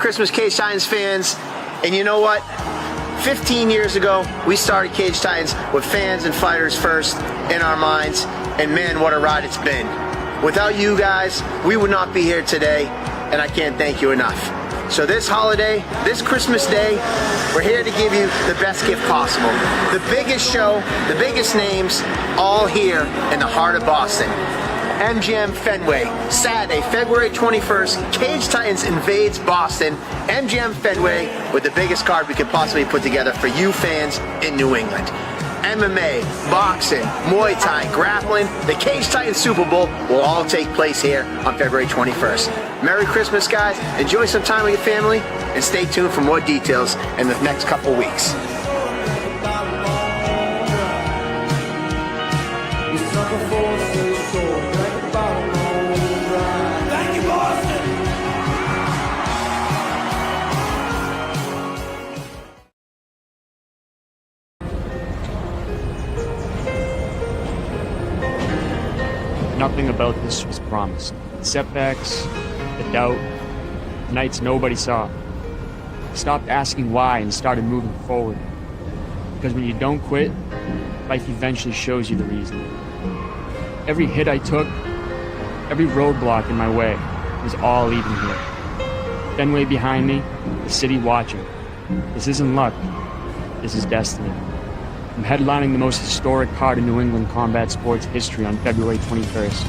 Christmas, Cage Titans fans. And you know what? 15 years ago, we started Cage Titans with fans and fighters first in our minds. And man, what a ride it's been. Without you guys, we would not be here today. And I can't thank you enough. So this holiday, this Christmas Day, we're here to give you the best gift possible. The biggest show, the biggest names, all here in the heart of Boston. MGM Fenway, Saturday, February 21st, Cage Titans invades Boston. MGM Fenway with the biggest card we could possibly put together for you fans in New England. MMA, boxing, Muay Thai, grappling, the Cage Titans Super Bowl will all take place here on February 21st. Merry Christmas, guys. Enjoy some time with your family, and stay tuned for more details in the next couple weeks. Nothing about this was promised. The setbacks, the doubt, the nights nobody saw. I stopped asking why and started moving forward. Because when you don't quit, life eventually shows you the reason. Every hit I took, every roadblock in my way was all leading here. Fenway behind me, the city watching. This isn't luck, this is destiny. I'm headlining the most historic card in New England combat sports history on February 21st.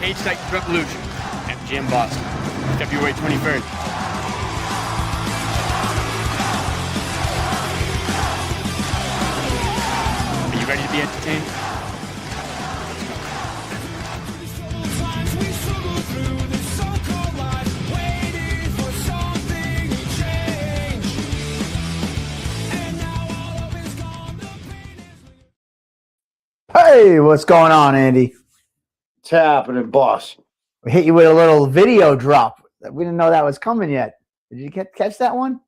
Cage Titans Revolution, MGM Boston, February 21st. Are you ready to be entertained? Hey, what's going on, Andy? What's happening, boss? We hit you with a little video drop. We didn't know that was coming yet. Did you catch that one?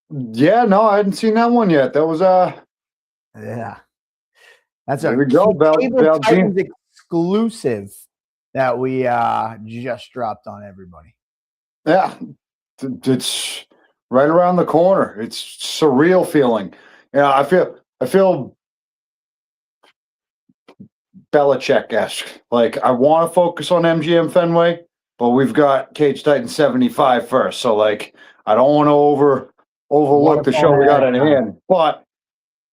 Yeah, no, I hadn't seen that one yet. That was yeah. That's there we go, Cable Titans exclusive that we just dropped on everybody. Yeah, it's right around the corner. It's surreal feeling. Yeah, I feel Belichick-esque. Like, I want to focus on MGM Fenway, but we've got Cage Titans 75 first. So, like, I don't want to overlook the show we got at hand. But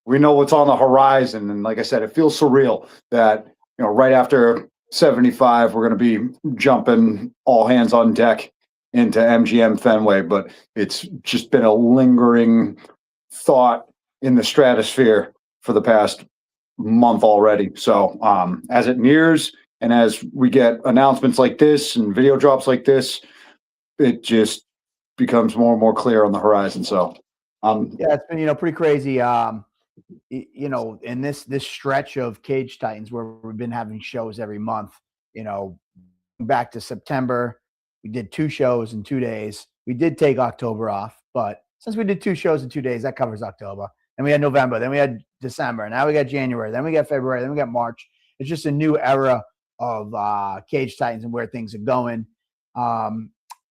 we know what's on the horizon. And like I said, it feels surreal that, you know, right after 75, we're going to be jumping all hands on deck into MGM Fenway. But it's just been a lingering thought in the stratosphere for the past month already. So as it nears and as we get announcements like this and video drops like this, it just becomes more and more clear on the horizon. So yeah, it's been pretty crazy. In this stretch of Cage Titans where we've been having shows every month, back to September, we did 2 shows in 2 days. We did take October off, but since we did 2 shows in 2 days, that covers October. Then we had November, then we had December, now we got January, then we got February, then we got March. It's just a new era of Cage Titans and where things are going,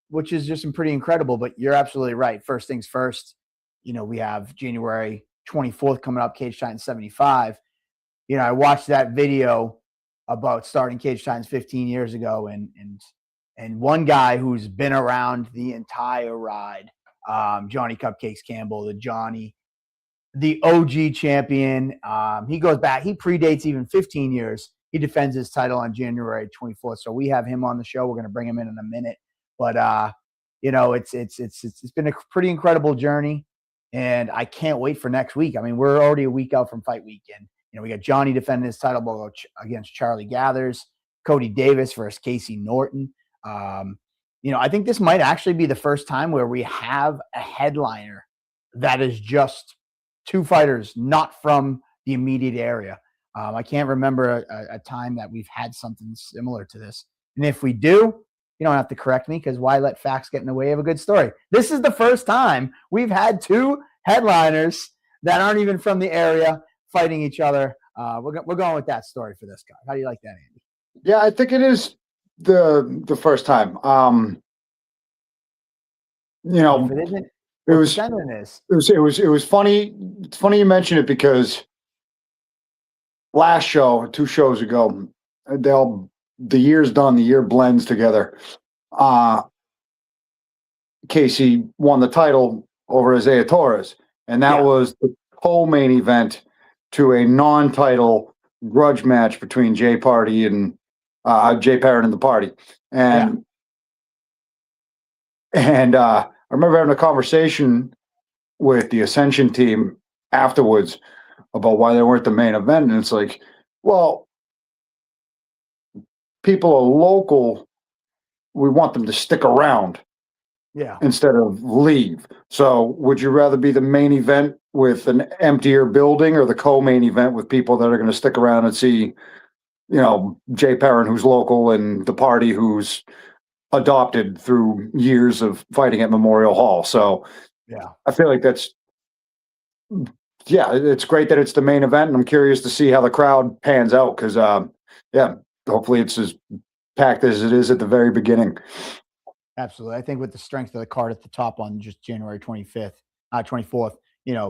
which is just pretty incredible. But you're absolutely right. First things first, we have January 24th coming up, Cage Titans 75. I watched that video about starting Cage Titans 15 years ago, and one guy who's been around the entire ride, Johnny Cupcakes Campbell, the OG champion. He goes back. He predates even 15 years. He defends his title on January 24th. So we have him on the show. We're going to bring him in a minute. But it's been a pretty incredible journey, and I can't wait for next week. I mean, we're already a week out from fight weekend. We got Johnny defending his title against Charlie Gathers, Cody Davis versus Casey Norton. I think this might actually be the first time where we have a headliner that is just 2 fighters not from the immediate area. I can't remember a time that we've had something similar to this. And if we do, you don't have to correct me, because why let facts get in the way of a good story? This is the first time we've had 2 headliners that aren't even from the area fighting each other. We're going with that story for this guy. How do you like that, Andy? Yeah, I think it is the first time. you know, If it isn't, it what was, pretending is. it was funny. It's funny you mention it because last show, 2 shows ago, the year's done, the year blends together. Casey won the title over Isaiah Torres, and that was the co-main event to a non-title grudge match between Jay Party and Jay Parent and the Party. And I remember having a conversation with the Ascension team afterwards about why they weren't the main event, and it's like, well, people are local. We want them to stick around. Yeah. Instead of leave. So would you rather be the main event with an emptier building or the co-main event with people that are going to stick around and see, Jay Perrin, who's local, and the Party, who's adopted through years of fighting at Memorial Hall? So yeah, I feel like it's great that it's the main event, and I'm curious to see how the crowd pans out because, hopefully it's as packed as it is at the very beginning. Absolutely. I think with the strength of the card at the top on just January 24th,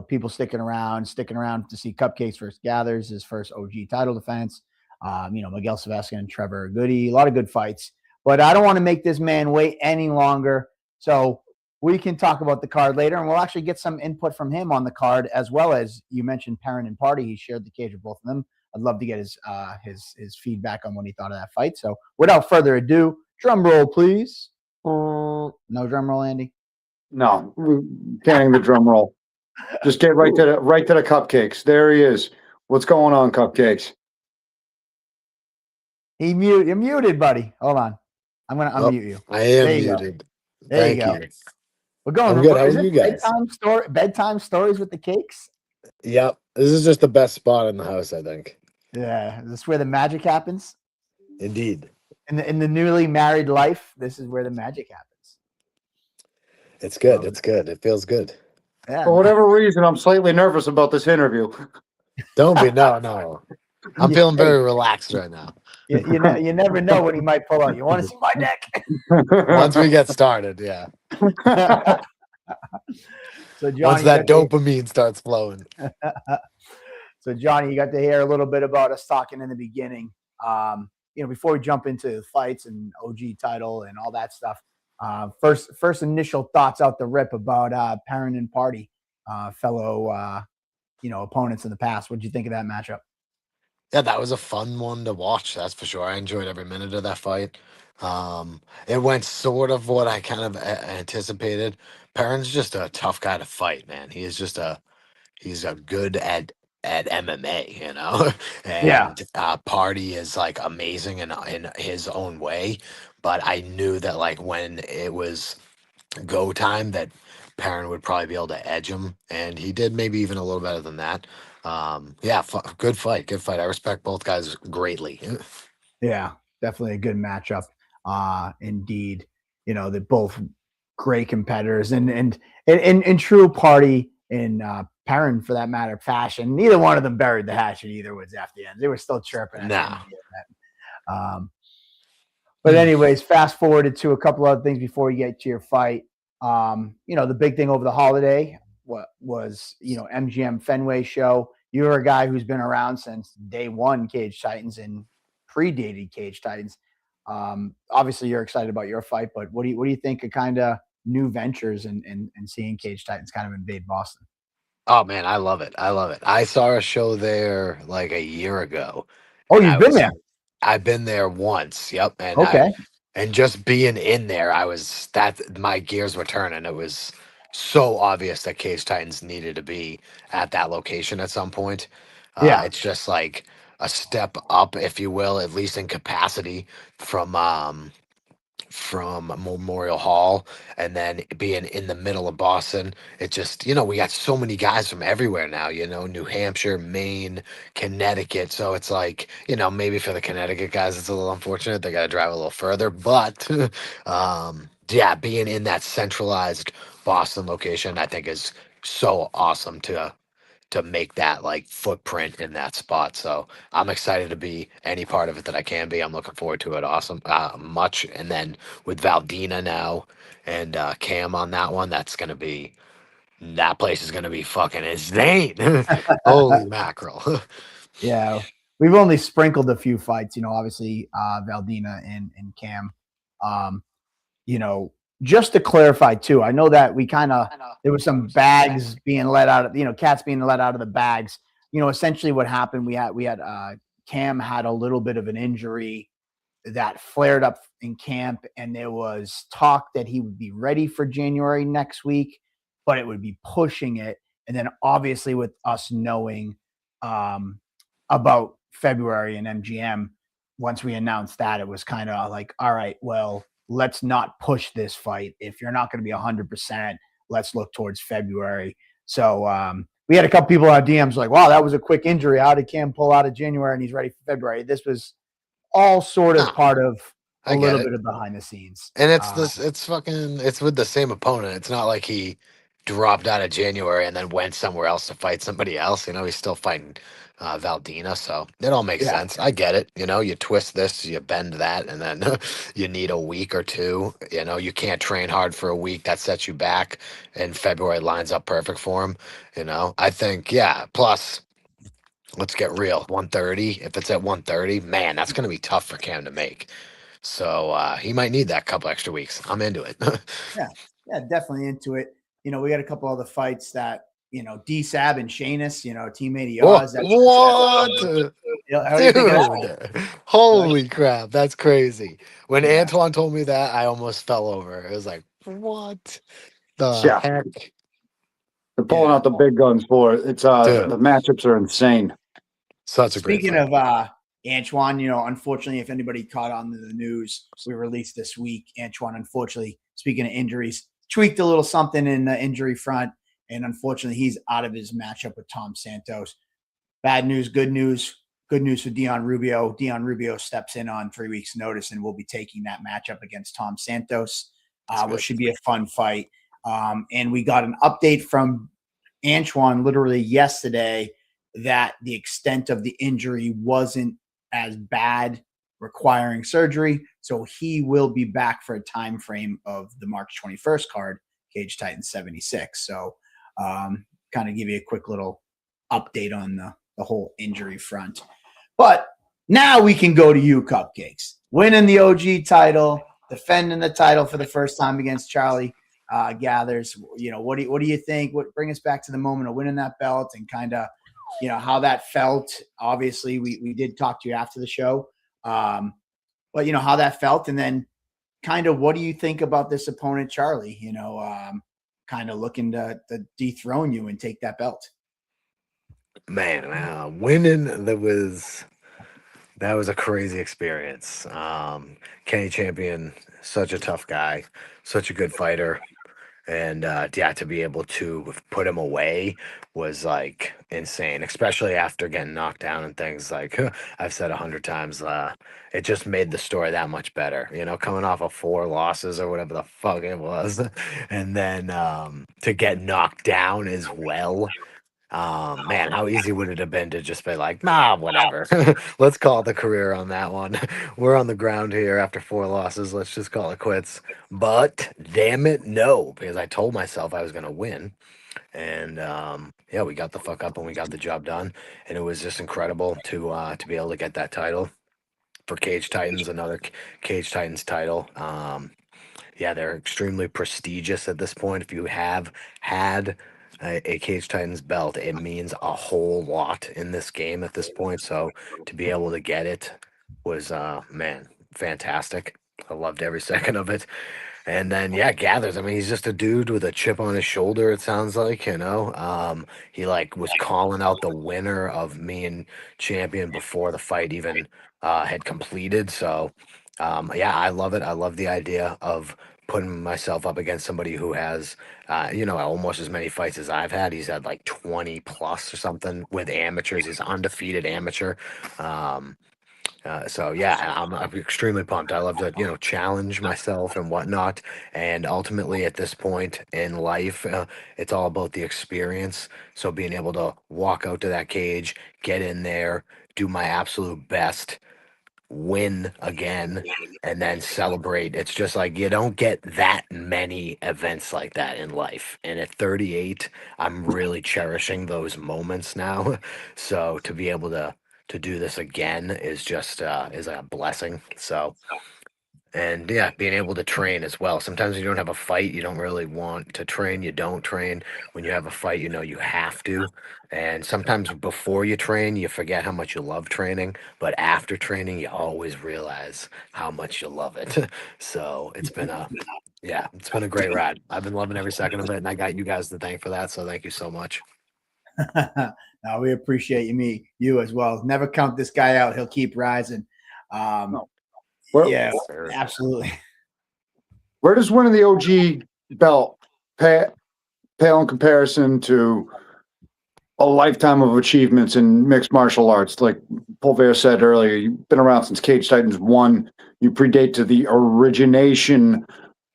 people sticking around to see Cupcakes versus Gathers, his first OG title defense. Miguel Sebastian and Trevor Goody, a lot of good fights. But I don't want to make this man wait any longer. So we can talk about the card later, and we'll actually get some input from him on the card, as well as you mentioned Perrin and Party. He shared the cage with both of them. I'd love to get his feedback on what he thought of that fight. So without further ado, drum roll, please. No drum roll, Andy? No, canning the drum roll. Just get right to the Cupcakes. There he is. What's going on, Cupcakes? You're muted, buddy. Hold on. I'm going to unmute you. I am muted. There you go. We're going. I'm good. How are you guys? Bedtime stories with the cakes? Yep. This is just the best spot in the house, I think. Yeah. Is this where the magic happens? Indeed. In the newly married life, this is where the magic happens. It's good. It's good. It feels good. Yeah. For whatever reason, I'm slightly nervous about this interview. Don't be. No. I'm feeling very relaxed right now. You never know what he might pull out. You want to see my neck? Once we get started, yeah. So Johnny, once that dopamine starts flowing. So Johnny, you got to hear a little bit about us talking in the beginning. Before we jump into fights and OG title and all that stuff, first initial thoughts out the rip about Perrin and Party, fellow opponents in the past. What did you think of that matchup? Yeah, that was a fun one to watch. That's for sure. I enjoyed every minute of that fight. It went sort of what I kind of anticipated. Perrin's just a tough guy to fight, man. He's a good at MMA, and Party is like amazing in his own way. But I knew that like when it was go time that Perrin would probably be able to edge him, and he did maybe even a little better than that. Good fight. I respect both guys greatly. Yeah, definitely a good matchup. Indeed, they're both great competitors, and in true Party and Perrin, for that matter, fashion. Neither one of them buried the hatchet either. Was after the end, they were still chirping. But anyways, fast forwarded to a couple other things before you get to your fight. The big thing over the holiday was MGM Fenway show. You're a guy who's been around since day one Cage Titans and predated Cage Titans. Obviously, you're excited about your fight, but what do you think of kind of new ventures and seeing Cage Titans kind of invade Boston? Oh man, I love it. I saw a show there like a year ago. Oh, you've been there? I've been there once. Yep. And okay. And just being in there, my gears were turning. It was so obvious that Cage Titans needed to be at that location at some point. It's just like a step up, if you will, at least in capacity from Memorial Hall, and then being in the middle of Boston. It just, we got so many guys from everywhere now, New Hampshire, Maine, Connecticut. So it's like, maybe for the Connecticut guys, it's a little unfortunate. They got to drive a little further, but being in that centralized Boston location, I think is so awesome to to make that like footprint in that spot. So I'm excited to be any part of it that I can be. I'm looking forward to it. Awesome, much. And then with Valdina now and Cam on that one, that place is gonna be fucking insane. Holy mackerel. Yeah, we've only sprinkled a few fights, obviously Valdina and Cam. You know, just to clarify too, I know that there was some bags being let out of, cats being let out of the bags. Essentially what happened, we had Cam had a little bit of an injury that flared up in camp, and there was talk that he would be ready for January next week, but it would be pushing it. And then obviously with us knowing about February and MGM, once we announced that, it was kind of like, all right, well, let's not push this fight. If you're not going to be 100%, let's look towards February. So we had a couple people on our DMs like, wow, that was a quick injury. How did Cam pull out of January and he's ready for February? This was all sort of part of a little bit of behind the scenes. And it's with the same opponent. It's not like he dropped out of January and then went somewhere else to fight somebody else. He's still fighting Valdina. So it all makes sense. I get it. You twist this, you bend that, and then you need a week or two. You can't train hard for a week. That sets you back. And February lines up perfect for him. I think, yeah. Plus, let's get real. 130. If it's at 130, man, that's going to be tough for Cam to make. So he might need that couple extra weeks. I'm into it. Yeah, definitely into it. We got a couple other fights that, D-Sab and Shanus, teammate of yours. What? Dude, holy crap. That's crazy. When Antoine told me that, I almost fell over. It was like, what the heck? They're pulling out the big guns for it. It's the matchups are insane. Such a Speaking of Antoine, unfortunately, if anybody caught on to the news we released this week, Antoine, unfortunately, speaking of injuries, tweaked a little something in the injury front, and unfortunately, he's out of his matchup with Tom Santos. Bad news, good news. Good news for Dion Rubio. Dion Rubio steps in on 3 weeks' notice and will be taking that matchup against Tom Santos, which should be a fun fight. And we got an update from Antoine literally yesterday that the extent of the injury wasn't as bad, requiring surgery. So he will be back for a time frame of the March 21st card, Cage Titans 76. So kind of give you a quick little update on the whole injury front. But now we can go to you, Cupcakes. Winning the OG title, defending the title for the first time against Charlie Gathers. What do you think? Bring us back to the moment of winning that belt and kind of, how that felt. Obviously, we did talk to you after the show, but how that felt, and then kind of what do you think about this opponent, Charlie? Kind of looking to dethrone you and take that belt. Man, winning that was a crazy experience. Kenny Champion, such a tough guy, such a good fighter. And to be able to put him away was like insane, especially after getting knocked down and things. Like I've said 100 times, it just made the story that much better. Coming off of 4 losses or whatever the fuck it was, and then to get knocked down as well. Man, how easy would it have been to just be like, nah, whatever. Let's call it the career on that one. We're on the ground here after 4 losses. Let's just call it quits. But damn it, no, because I told myself I was going to win. And we got the fuck up and we got the job done. And it was just incredible to be able to get that title for Cage Titans, another Cage Titans title. They're extremely prestigious at this point. If you have had a Cage Titans belt, it means a whole lot in this game at this point. So to be able to get it was fantastic. I loved every second of it. And then Gathers, I mean, he's just a dude with a chip on his shoulder, it sounds like. He was calling out the winner of me and Champion before the fight even had completed. So I love it. I love the idea of putting myself up against somebody who has almost as many fights as I've had. He's had like 20 plus or something with amateurs. He's undefeated amateur. So yeah, I'm extremely pumped. I love to, challenge myself and whatnot. And ultimately, at this point in life, it's all about the experience. So being able to walk out to that cage, get in there, do my absolute best, win again, and then celebrate. It's just like you don't get that many events like that in life. And at 38, I'm really cherishing those moments now. So to be able to do this again is just is a blessing. So and yeah, being able to train as well. Sometimes you don't have a fight, you don't really want to train, you don't train. When you have a fight, you have to. And sometimes before you train, you forget how much you love training, but after training, you always realize how much you love it. So it's been a great ride. I've been loving every second of it, and I got you guys to thank for that. So thank you so much. No, we appreciate you as well. Never count this guy out. He'll keep rising. Where, Yeah, Sir. absolutely. where does winning the OG belt pale in comparison to a lifetime of achievements in mixed martial arts? Like Pulver said earlier, you've been around since Cage Titans 1. You predate to the origination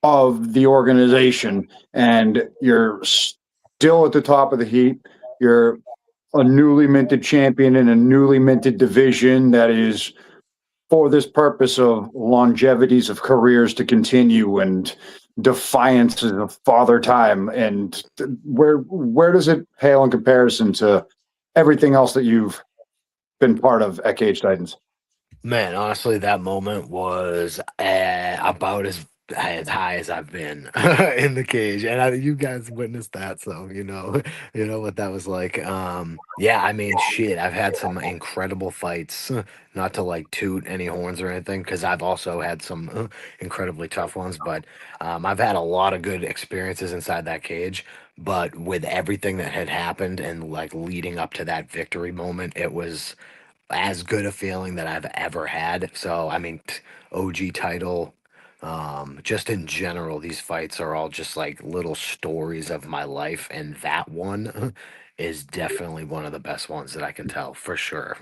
of the organization, and you're still at the top of the heap. You're a newly minted champion in a newly minted division that is for this purpose of longevities of careers to continue and defiances of father time. And where does it pale in comparison to everything else that you've been part of at Cage Titans? Man, honestly, that moment was about as high as I've been in the cage, and you guys witnessed that, so you know what that was like. Yeah, I mean, shit, I've had some incredible fights. Not to like toot any horns or anything, because I've also had some incredibly tough ones, but I've had a lot of good experiences inside that cage. But with everything that had happened and like leading up to that victory moment, it was as good a feeling that I've ever had. So, I mean, OG title, just in general, these fights are all just like little stories of my life, and that one is definitely one of the best ones that I can tell for sure.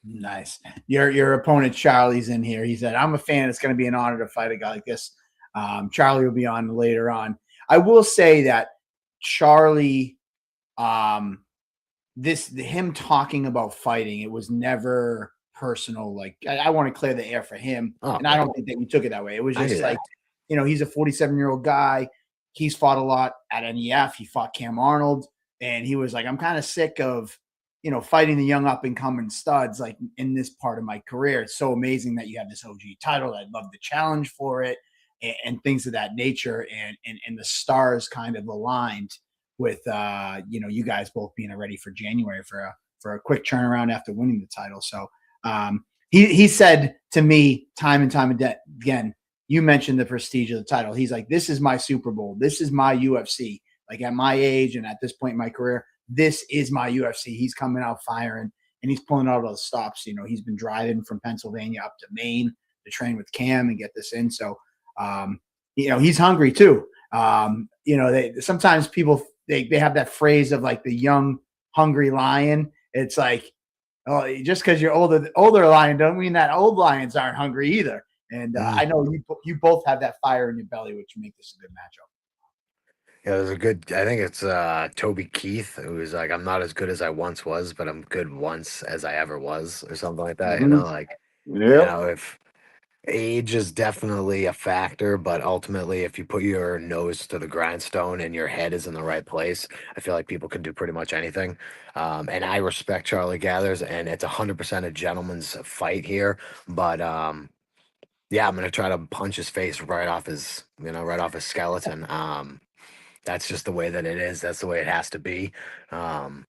Nice. Your opponent Charlie's in here. He said, "I'm a fan. It's going to be an honor to fight a guy like this." Charlie will be on later on. I will say that Charlie, him talking about fighting, it was never personal. Like I want to clear the air for him, Oh, and I don't think that we took it that way. It was I just knew like, that. he's a 47-year-old guy. He's fought a lot at NEF. He fought Cam Arnold, and he was like, "I'm kind of sick of." Fighting the young up and coming studs like in this part of my career. It's so amazing that you have this OG title. I'd love the challenge for it and things of that nature. And the stars kind of aligned with, you guys both being ready for January for a quick turnaround after winning the title. So he said to me time and time again, you mentioned the prestige of the title. He's like, this is my Super Bowl. This is my UFC. Like at my age and at this point in my career, this is my UFC. He's coming out firing and he's pulling out all the stops. He's been driving from Pennsylvania up to Maine to train with Cam and get this in. So, he's hungry too. Sometimes people, they have that phrase of like the young, hungry lion. It's like, oh, just because you're older, the older lion don't mean that old lions aren't hungry either. And I know you both have that fire in your belly, which make this a good matchup. Yeah, there's a good. I think it's Toby Keith, who's like, I'm not as good as I once was, but I'm good once as I ever was, or something like that. Yep. If age is definitely a factor, but ultimately, if you put your nose to the grindstone and your head is in the right place, I feel like people can do pretty much anything. And I respect Charlie Gathers, and it's 100% a gentleman's fight here. But yeah, I'm gonna try to punch his face right off his skeleton. That's just the way that it is. That's the way it has to be. Um,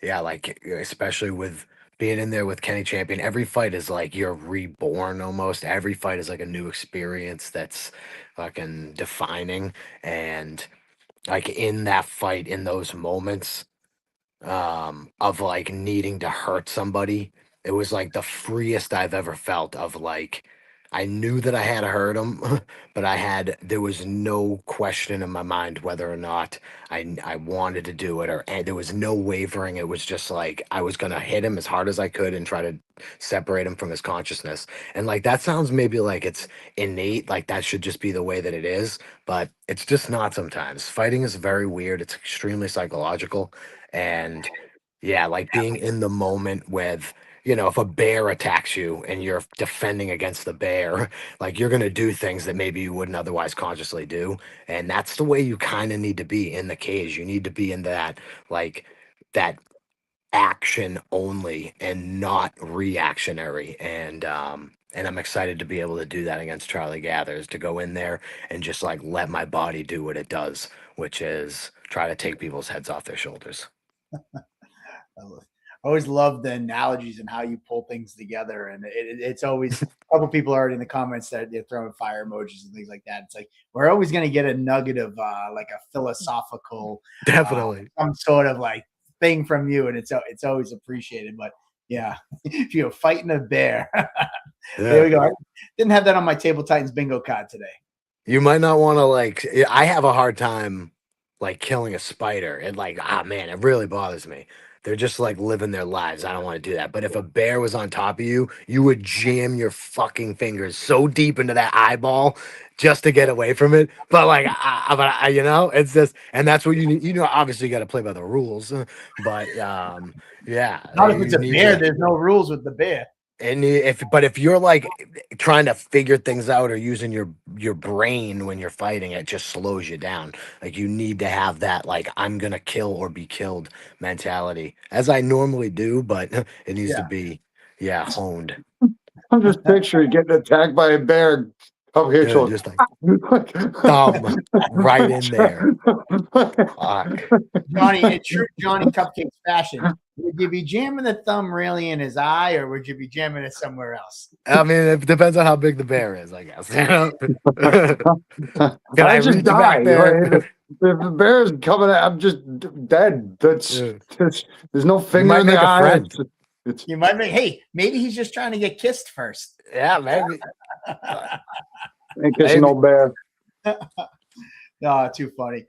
yeah, like especially with being in there with Kenny Champion, every fight is like you're reborn almost. Every fight is like a new experience that's fucking defining. And like in that fight, in those moments, of like needing to hurt somebody, it was like the freest I've ever felt of like I knew that I had to hurt him, but there was no question in my mind whether or not I wanted to do it, and there was no wavering. It was just like I was gonna hit him as hard as I could and try to separate him from his consciousness. And like that sounds maybe like it's innate, like that should just be the way that it is, but it's just not sometimes. Fighting is very weird. It's extremely psychological. And yeah, like being in the moment with, if a bear attacks you and you're defending against the bear, like you're going to do things that maybe you wouldn't otherwise consciously do. And that's the way you kind of need to be in the cage. You need to be in that, like, that action only and not reactionary. And I'm excited to be able to do that against Charlie Gathers, to go in there and just like let my body do what it does, which is try to take people's heads off their shoulders. I always love the analogies and how you pull things together. And it's always a couple people already in the comments that they're throwing fire emojis and things like that. It's like, we're always going to get a nugget of like a philosophical, Definitely some sort of like thing from you. And it's always appreciated. But yeah, if you're fighting a bear, there we go. I didn't have that on my Table Titans bingo card today. You might not want to I have a hard time like killing a spider. And like, man, it really bothers me. They're just like living their lives. I don't want to do that. But if a bear was on top of you, you would jam your fucking fingers so deep into that eyeball just to get away from it. But like, it's just, and that's what you need. Obviously you got to play by the rules. But yeah, not if it's a bear. There's no rules with the bear. And if you're like trying to figure things out or using your brain when you're fighting, it just slows you down. Like you need to have that like I'm gonna kill or be killed mentality, as I normally do, but it needs to be honed. I'm just picturing getting attacked by a bear. Come here, just like thumb right in there. Fuck. Johnny, in true Johnny Cupcakes fashion, would you be jamming the thumb really in his eye, or would you be jamming it somewhere else? I mean, it depends on how big the bear is, I guess. Can I just die? If the bear's coming, I'm just dead. There's no finger in the eye. You might make. Hey, maybe he's just trying to get kissed first. Yeah, maybe. Ain't kissing no bear. No, too funny.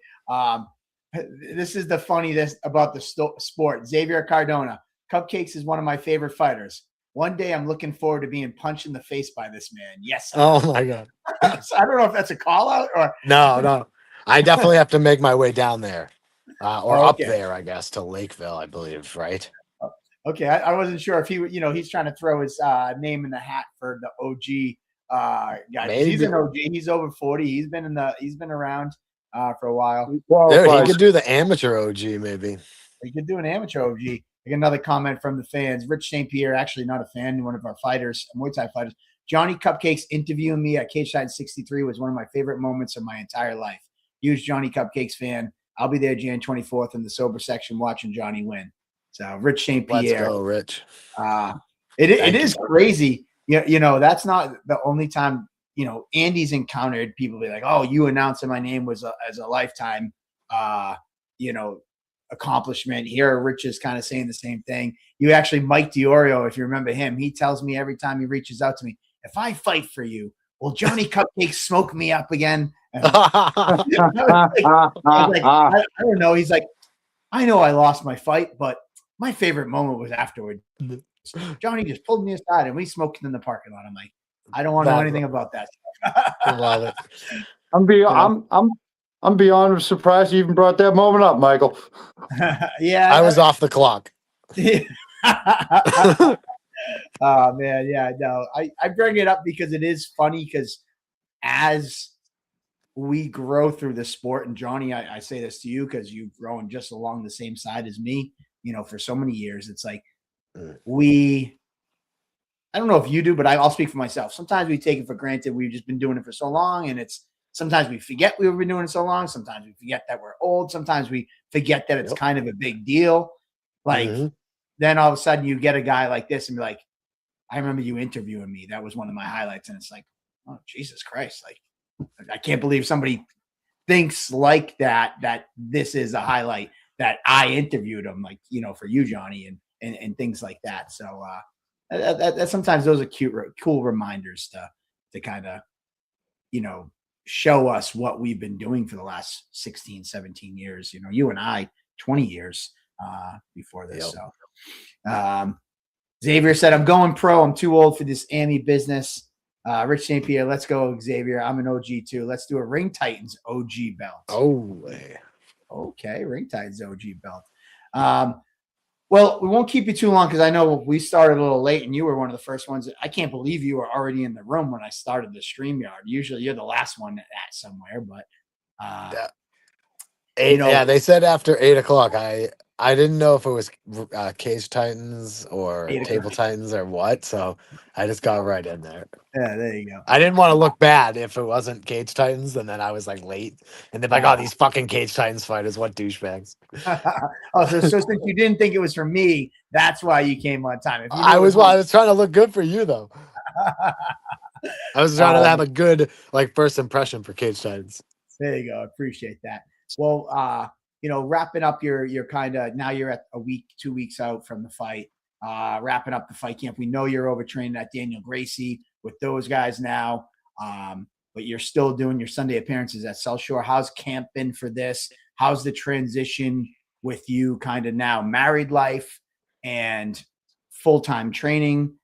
This is the funniest about the sport. Xavier Cardona. Cupcakes is one of my favorite fighters. One day I'm looking forward to being punched in the face by this man. Yes. Sir. Oh my God. So I don't know if that's a call out or no. I definitely have to make my way down there. Or up there, I guess, to Lakeville, I believe, right? Okay. I wasn't sure if he's trying to throw his name in the hat for the OG guy. He's an OG. He's over 40. He's been around for a while. Dude, he could do the amateur OG, maybe. He could do an amateur OG. I get another comment from the fans. Rich St. Pierre, actually not a fan, one of our fighters, Muay Thai fighters. Johnny Cupcakes interviewing me at Cage Titan 63 was one of my favorite moments of my entire life. Huge Johnny Cupcakes fan. I'll be there Jan 24th in the sober section watching Johnny win. So Rich St. Pierre. Let's go, Rich. It is crazy. That's not the only time, Andy's encountered people be like, oh, you announcing my name was as a lifetime, accomplishment. Here, Rich is kind of saying the same thing. You actually, Mike Diorio, if you remember him, he tells me every time he reaches out to me, if I fight for you, will Johnny Cupcakes smoke me up again? I don't know. He's like, I know I lost my fight, but my favorite moment was afterward. Johnny just pulled me aside and we smoked in the parking lot. I'm like, I don't want to know anything about that. I love it. I'm beyond surprised you even brought that moment up, Michael. Yeah, I was off the clock. Oh man, yeah, no. I bring it up because it is funny because as we grow through the sport, and Johnny, I say this to you because you've grown just along the same side as me, for so many years. It's like I don't know if you do, but I'll speak for myself. Sometimes we take it for granted. We've just been doing it for so long, and sometimes we forget we've been doing it so long. Sometimes we forget that we're old. Sometimes we forget that it's kind of a big deal. Like then all of a sudden you get a guy like this and be like, I remember you interviewing me. That was one of my highlights. And it's like, oh, Jesus Christ. Like, I can't believe somebody thinks like that this is a highlight that I interviewed him, like, for you, Johnny, and things like that. So that sometimes those are cool reminders to kind of, show us what we've been doing for the last 16, 17 years. You and I, 20 years before this. Yep. So Xavier said, I'm going pro. I'm too old for this AMI business. Rich St. Pierre, let's go, Xavier. I'm an OG too. Let's do a Ring Titans OG belt. Oh, okay. Ring Titans OG belt. Well, we won't keep you too long because I know we started a little late and you were one of the first ones. I can't believe you were already in the room when I started the StreamYard. Usually you're the last one at somewhere, but yeah, they said after 8:00. I didn't know if it was Cage Titans or Table Titans or what, so I just got right in there. Yeah, there you go. I didn't want to look bad if it wasn't Cage Titans, and then I was like late, and they're like, "Oh, these fucking Cage Titans fighters, what douchebags!" So since you didn't think it was for me, that's why you came on time. I was trying to look good for you though. I was trying to have a good first impression for Cage Titans. There you go. I appreciate that. Well, wrapping up your kind of, now you're at a week, 2 weeks out from the fight, wrapping up the fight camp. We know you're overtraining at Daniel Gracie with those guys now, but you're still doing your Sunday appearances at South Shore. How's camp been for this? How's the transition with you kind of now married life and full-time training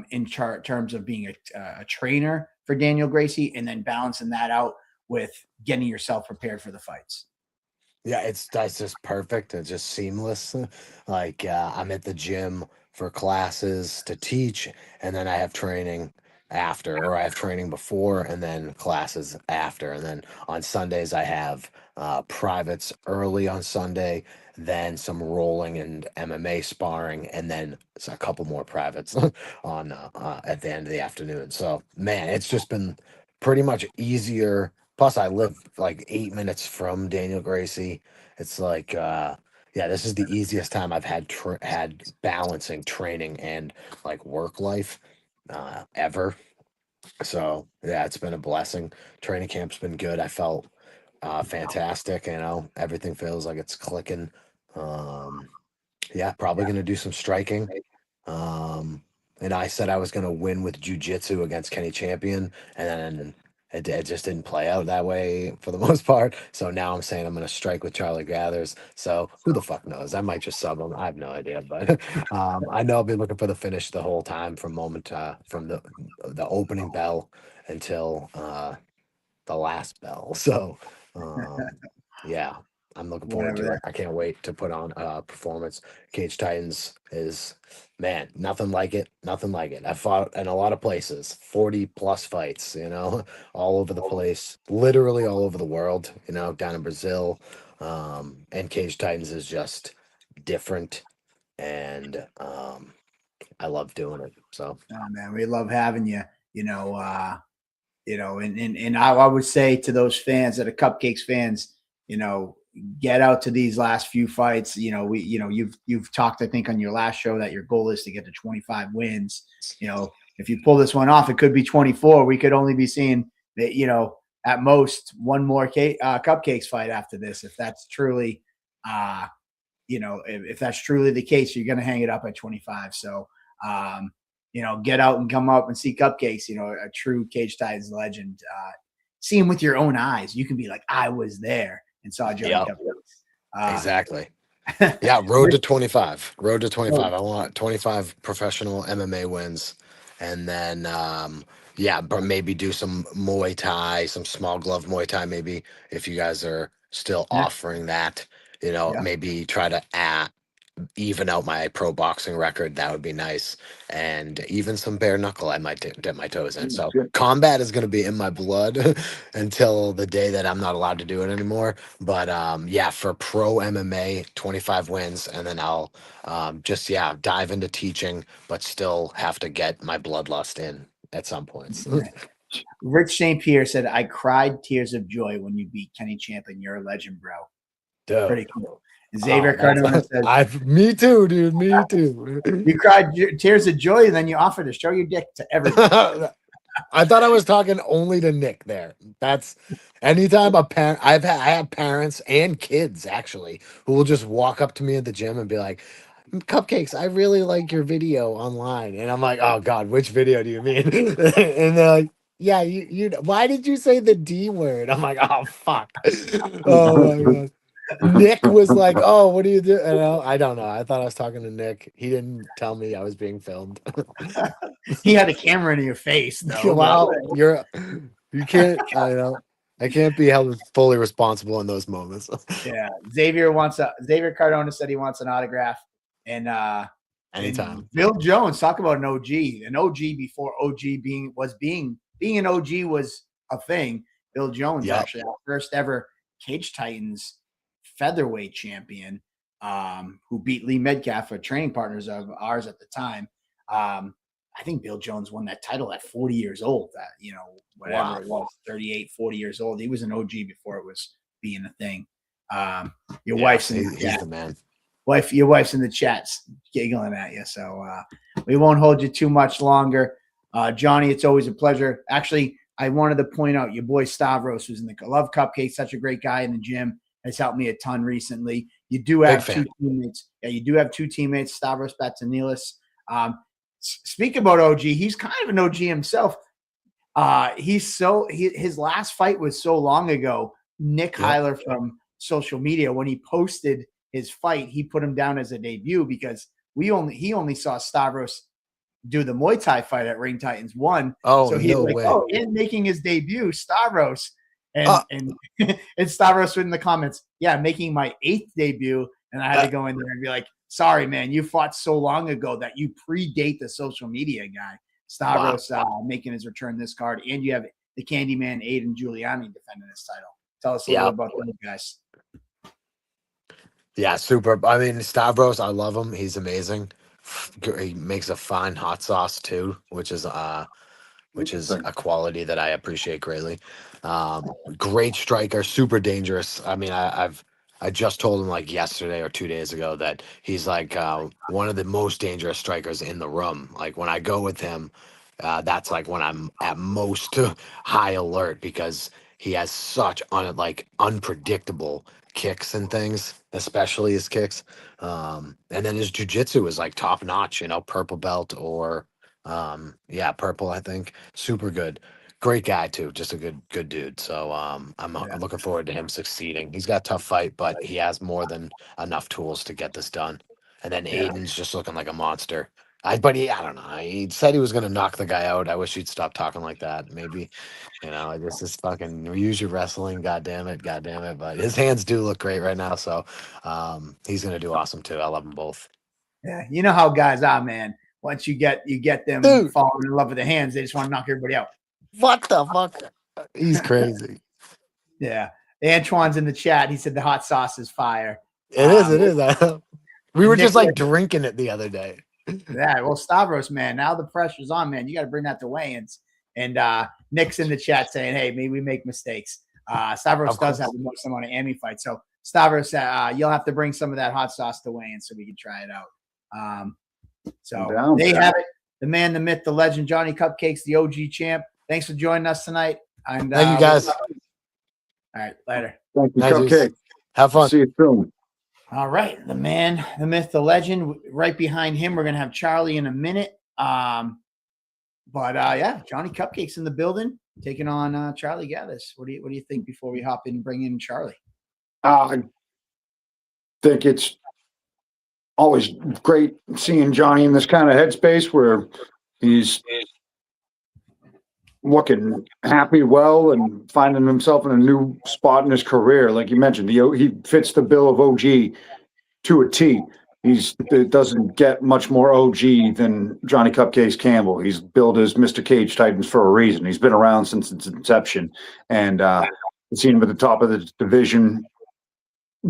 in terms of being a trainer for Daniel Gracie, and then balancing that out with getting yourself prepared for the fights? Yeah, that's just perfect. It's just seamless. I'm at the gym for classes to teach, and then I have training after, or I have training before, and then classes after. And then on Sundays, I have privates early on Sunday, then some rolling and MMA sparring, and then a couple more privates on at the end of the afternoon. So, man, it's just been pretty much easier. Plus, I live 8 minutes from Daniel Gracie. It's this is the easiest time I've had balancing training and work life ever. So yeah, it's been a blessing. Training camp's been good. I felt fantastic. Everything feels like it's clicking. Probably gonna do some striking. And I said I was gonna win with jiu-jitsu against Kenny Champion, and then it just didn't play out that way for the most part. So now I'm saying I'm going to strike with Charlie Gathers. So who the fuck knows? I might just sub him. I have no idea. But I know I'll be looking for the finish the whole time from the opening bell until the last bell. So yeah, I'm looking forward to it. I can't wait to put on a performance. Cage Titans is, man, nothing like it. Nothing like it. I fought in a lot of places, 40 plus fights, all over the place, literally all over the world, down in Brazil. And Cage Titans is just different. And I love doing it. So, man, we love having you, and I would say to those fans that are Cupcakes fans, get out to these last few fights. You've talked, I think, on your last show that your goal is to get to 25 wins. If you pull this one off, it could be 24. We could only be seeing that, at most one more Cupcakes fight after this. If that's truly, if that's truly the case, you're going to hang it up at 25. So, get out and come up and see Cupcakes, a true Cage Titans legend. See him with your own eyes. You can be like, I was there and saw Johnny Campbell. Exactly. Yeah, road to 25. Road to 25. I want 25 professional MMA wins. And then, but maybe do some Muay Thai, some small glove Muay Thai, maybe if you guys are still offering that, maybe try to even out my pro boxing record. That would be nice. And even some bare knuckle I might dip my toes in. So combat is going to be in my blood until the day that I'm not allowed to do it anymore. But for pro MMA, 25 wins, and then I'll dive into teaching, but still have to get my bloodlust in at some points. Rich St. Pierre said, I cried tears of joy when you beat Kenny Champion. You're a legend, bro. Dude. Pretty cool. Xavier Cardona says, me too, dude. Me too. You cried tears of joy, and then you offered to show your dick to everyone. I thought I was talking only to Nick there. That's anytime a parent. I have parents and kids actually who will just walk up to me at the gym and be like, Cupcakes, I really like your video online. And I'm like, oh God, which video do you mean? And they're like, yeah, why did you say the D word? I'm like, oh fuck. Oh my God. Nick was like, oh, what do you do? And I don't know. I thought I was talking to Nick. He didn't tell me I was being filmed. He had a camera in your face, though. Well, you can't, I can't be held fully responsible in those moments. Yeah. Xavier Cardona said he wants an autograph. And Anytime. and Bill Jones, talk about an OG. An OG before OG being an OG was a thing. Bill Jones, actually, our first ever Cage Titans featherweight champion, who beat Lee Metcalf, training partners of ours at the time. I think Bill Jones won that title at 40 years old. Whatever it was, 38, 40 years old. He was an OG before it was being a thing. Your wife's in the chat. The man. Your wife's in the chat giggling at you. So we won't hold you too much longer. Johnny, it's always a pleasure. Actually, I wanted to point out your boy Stavros, who's in the Love Cupcakes, such a great guy in the gym, has helped me a ton recently. You do have two teammates. Yeah, you do have two teammates, Stavros Batsanilis. Speak about OG. He's kind of an OG himself. His last fight was so long ago. Nick Heiler from social media, when he posted his fight, he put him down as a debut because he only saw Stavros do the Muay Thai fight at Ring Titans 1. Oh, so he's no like, way. oh, and making his debut, Stavros. And Stavros in the comments, making my 8th debut. And I had to go in there and be like, sorry, man, you fought so long ago that you predate the social media guy. Stavros making his return this card. And you have the Candyman Aiden Giuliani defending this title. Tell us a little about those guys. Yeah, super. I mean, Stavros, I love him. He's amazing. He makes a fine hot sauce too, which is a quality that I appreciate greatly. Great striker, super dangerous. I mean, I just told him like yesterday or 2 days ago that he's like one of the most dangerous strikers in the room. Like when I go with him, that's like when I'm at most high alert because he has such unpredictable kicks and things, especially his kicks. And then his jiu-jitsu is like top notch, purple belt or purple, I think. Super good. Great guy too, just a good dude. So I'm looking forward to him succeeding. He's got a tough fight, but he has more than enough tools to get this done. And then Aiden's just looking like a monster. I don't know. He said he was gonna knock the guy out. I wish he'd stop talking like that. Maybe, this is fucking use your wrestling, god damn it. But his hands do look great right now, so he's gonna do awesome too. I love them both. Yeah, you know how guys are, man. Once you get them falling in love with the hands, they just want to knock everybody out. What the fuck? He's crazy. Yeah. Antoine's in the chat. He said the hot sauce is fire. It is. We were just like drinking it the other day. Yeah, well, Stavros, man, now the pressure's on, man. You got to bring that to weigh-ins. And Nick's in the chat saying, hey, maybe we make mistakes. Stavros does have the most amount of Emmy fights. So, Stavros, you'll have to bring some of that hot sauce to weigh-in so we can try it out. They have it. The man, the myth, the legend, Johnny Cupcakes, the OG champ. Thanks for joining us tonight. And, thank you, guys. All right, later. Thank you, Cupcake. Have fun. See you soon. All right, the man, the myth, the legend. Right behind him, we're gonna have Charlie in a minute. Johnny Cupcakes in the building, taking on Charlie Gathers. What do you think before we hop in and bring in Charlie? I think it's always great seeing Johnny in this kind of headspace where he's looking happy, well, and finding himself in a new spot in his career. Like you mentioned, he fits the bill of OG to a T. It doesn't get much more OG than Johnny Cupcakes Campbell. He's billed as Mr. Cage Titans for a reason. He's been around since its inception, and seen him at the top of the division,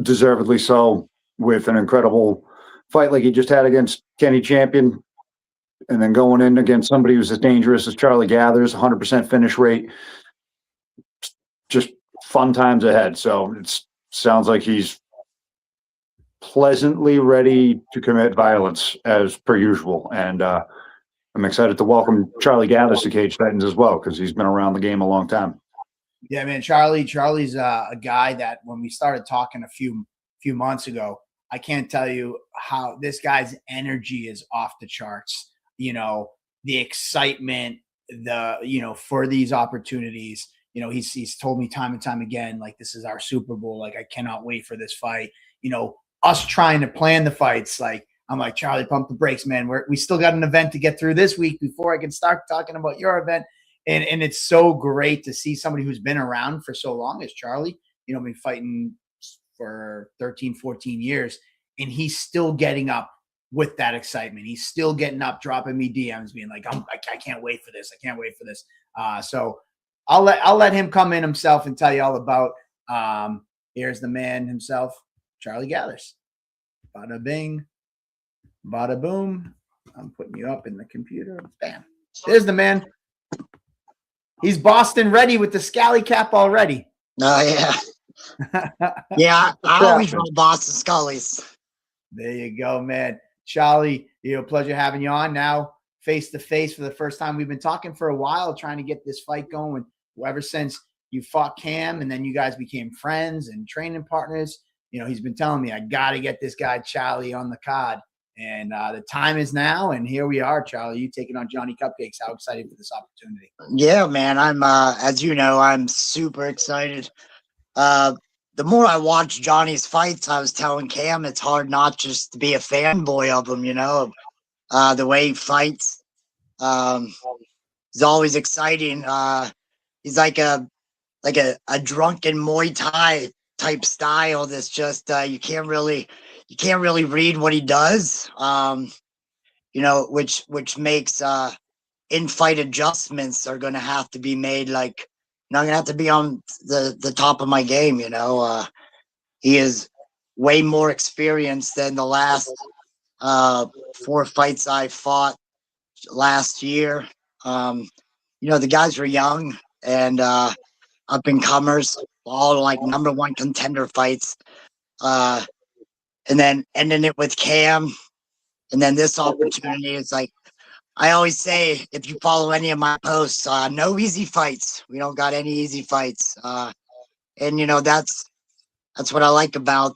deservedly so, with an incredible fight like he just had against Kenny Champion. And then going in against somebody who's as dangerous as Charlie Gathers, 100% finish rate, just fun times ahead. So it sounds like he's pleasantly ready to commit violence as per usual. And I'm excited to welcome Charlie Gathers to Cage Titans as well, because he's been around the game a long time. Yeah, man, Charlie's a guy that when we started talking a few months ago, I can't tell you how this guy's energy is off the charts. The excitement, for these opportunities. He's told me time and time again, like, this is our Super Bowl. Like, I cannot wait for this fight. Us trying to plan the fights, like, I'm like, Charlie, pump the brakes, man. We still got an event to get through this week before I can start talking about your event. And it's so great to see somebody who's been around for so long as Charlie, been fighting for 13, 14 years, and he's still getting up with that excitement. He's still getting up, dropping me DMs, being like, I can't wait for this. I can't wait for this. So I'll let him come in himself and tell you all about, here's the man himself, Charlie Gathers. Bada bing, bada boom. I'm putting you up in the computer. Bam. There's the man. He's Boston ready with the scally cap already. Oh, yeah. Yeah, I always run Boston Scullies. There you go, man. Charlie, pleasure having you on now, face to face for the first time. We've been talking for a while, trying to get this fight going. Ever since you fought Cam, and then you guys became friends and training partners. He's been telling me, I got to get this guy Charlie on the card. And the time is now, and here we are, Charlie. You taking on Johnny Cupcakes. How excited for this opportunity? Yeah, man. I'm, as you know, I'm super excited. The more I watch Johnny's fights, I was telling Cam, it's hard not just to be a fanboy of him. The way he fights, is always exciting. He's like a drunken Muay Thai type style. That's just you can't really read what he does. Which makes in-fight adjustments are going to have to be made. Like, I'm going to have to be on the top of my game. He is way more experienced than the last 4 fights I fought last year. The guys were young and up and comers, all like number 1 contender fights. And then ending it with Cam, and then this opportunity is like, I always say, if you follow any of my posts, no easy fights. We don't got any easy fights. And that's what I like about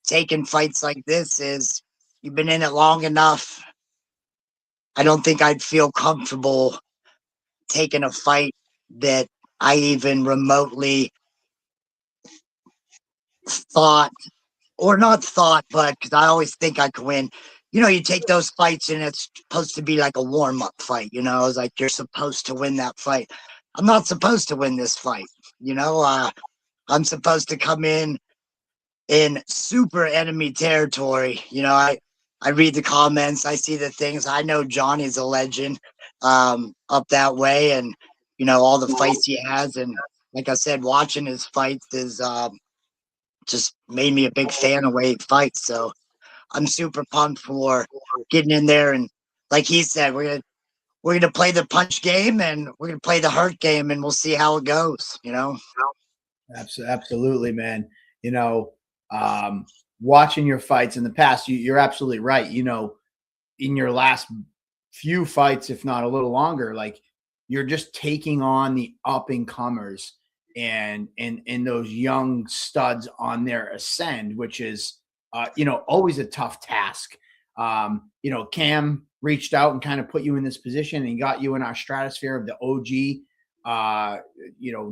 taking fights like this is you've been in it long enough. I don't think I'd feel comfortable taking a fight that I even remotely thought, or not thought, but because I always think I could win. You take those fights and it's supposed to be like a warm-up fight. It's like you're supposed to win that fight. I'm not supposed to win this fight. I'm supposed to come in super enemy territory. I read the comments. I see the things. I know Johnny's a legend up that way, and, all the fights he has. And like I said, watching his fights is just made me a big fan of the way he fights. So I'm super pumped for getting in there, and like he said, we're gonna play the punch game and we're gonna play the hurt game, and we'll see how it goes. Absolutely, man. Watching your fights in the past, you're absolutely right. In your last few fights, if not a little longer, like, you're just taking on the up and comers and those young studs on their ascend, which is always a tough task. Cam reached out and kind of put you in this position and got you in our stratosphere of the OG,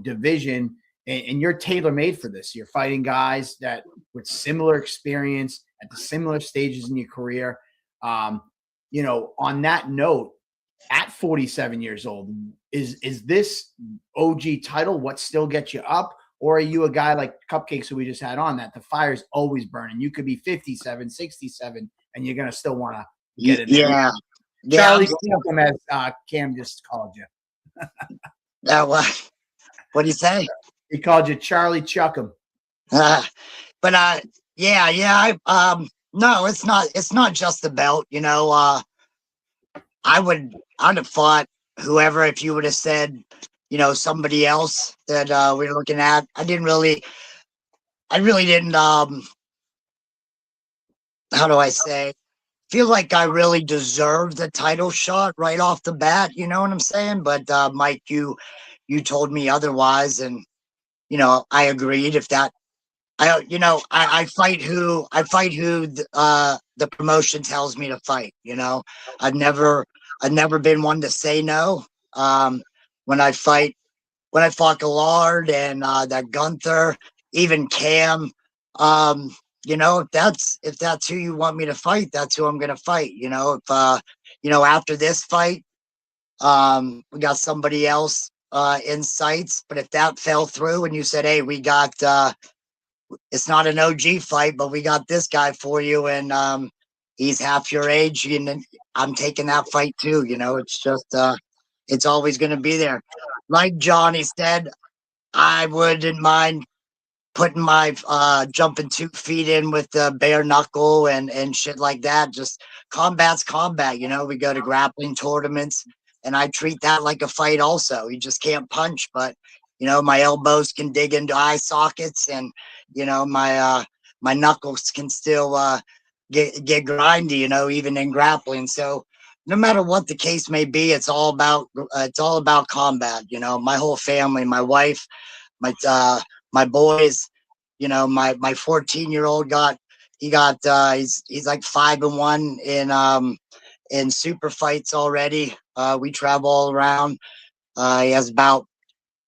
division. And you're tailor-made for this. You're fighting guys that with similar experience at the similar stages in your career. On that note, at 47 years old, is this OG title what still gets you up? Or are you a guy like Cupcakes, who we just had on, that the fire's always burning? You could be 57, 67, and you're going to still want to get it. Yeah. Charlie, as Cam just called you. What do you say? He called you Charlie Chuckum. No, it's not just the belt. I'd have fought whoever if you would have said, somebody else that we were looking at. I really didn't, how do I say, feel like I really deserved the title shot right off the bat. You know what I'm saying? But Mike, you told me otherwise, and I agreed. I fight who the promotion tells me to fight. I've never been one to say no. When I fought Gallard and that Gunther, even Cam, if that's who you want me to fight, that's who I'm gonna fight. If after this fight, we got somebody else in sights, but if that fell through and you said, hey, we got it's not an OG fight, but we got this guy for you, and he's half your age, and I'm taking that fight too. It's just it's always going to be there. Like Johnny said, I wouldn't mind putting my jumping 2 feet in with the bare knuckle and shit like that. Just combat's combat. We go to grappling tournaments, and I treat that like a fight also. You just can't punch, but my elbows can dig into eye sockets, and my knuckles can still get grindy, even in grappling. So no matter what the case may be, it's all about combat. My whole family, my wife, my boys, my 14-year-old he's like 5-1 in super fights already. We travel all around. He has about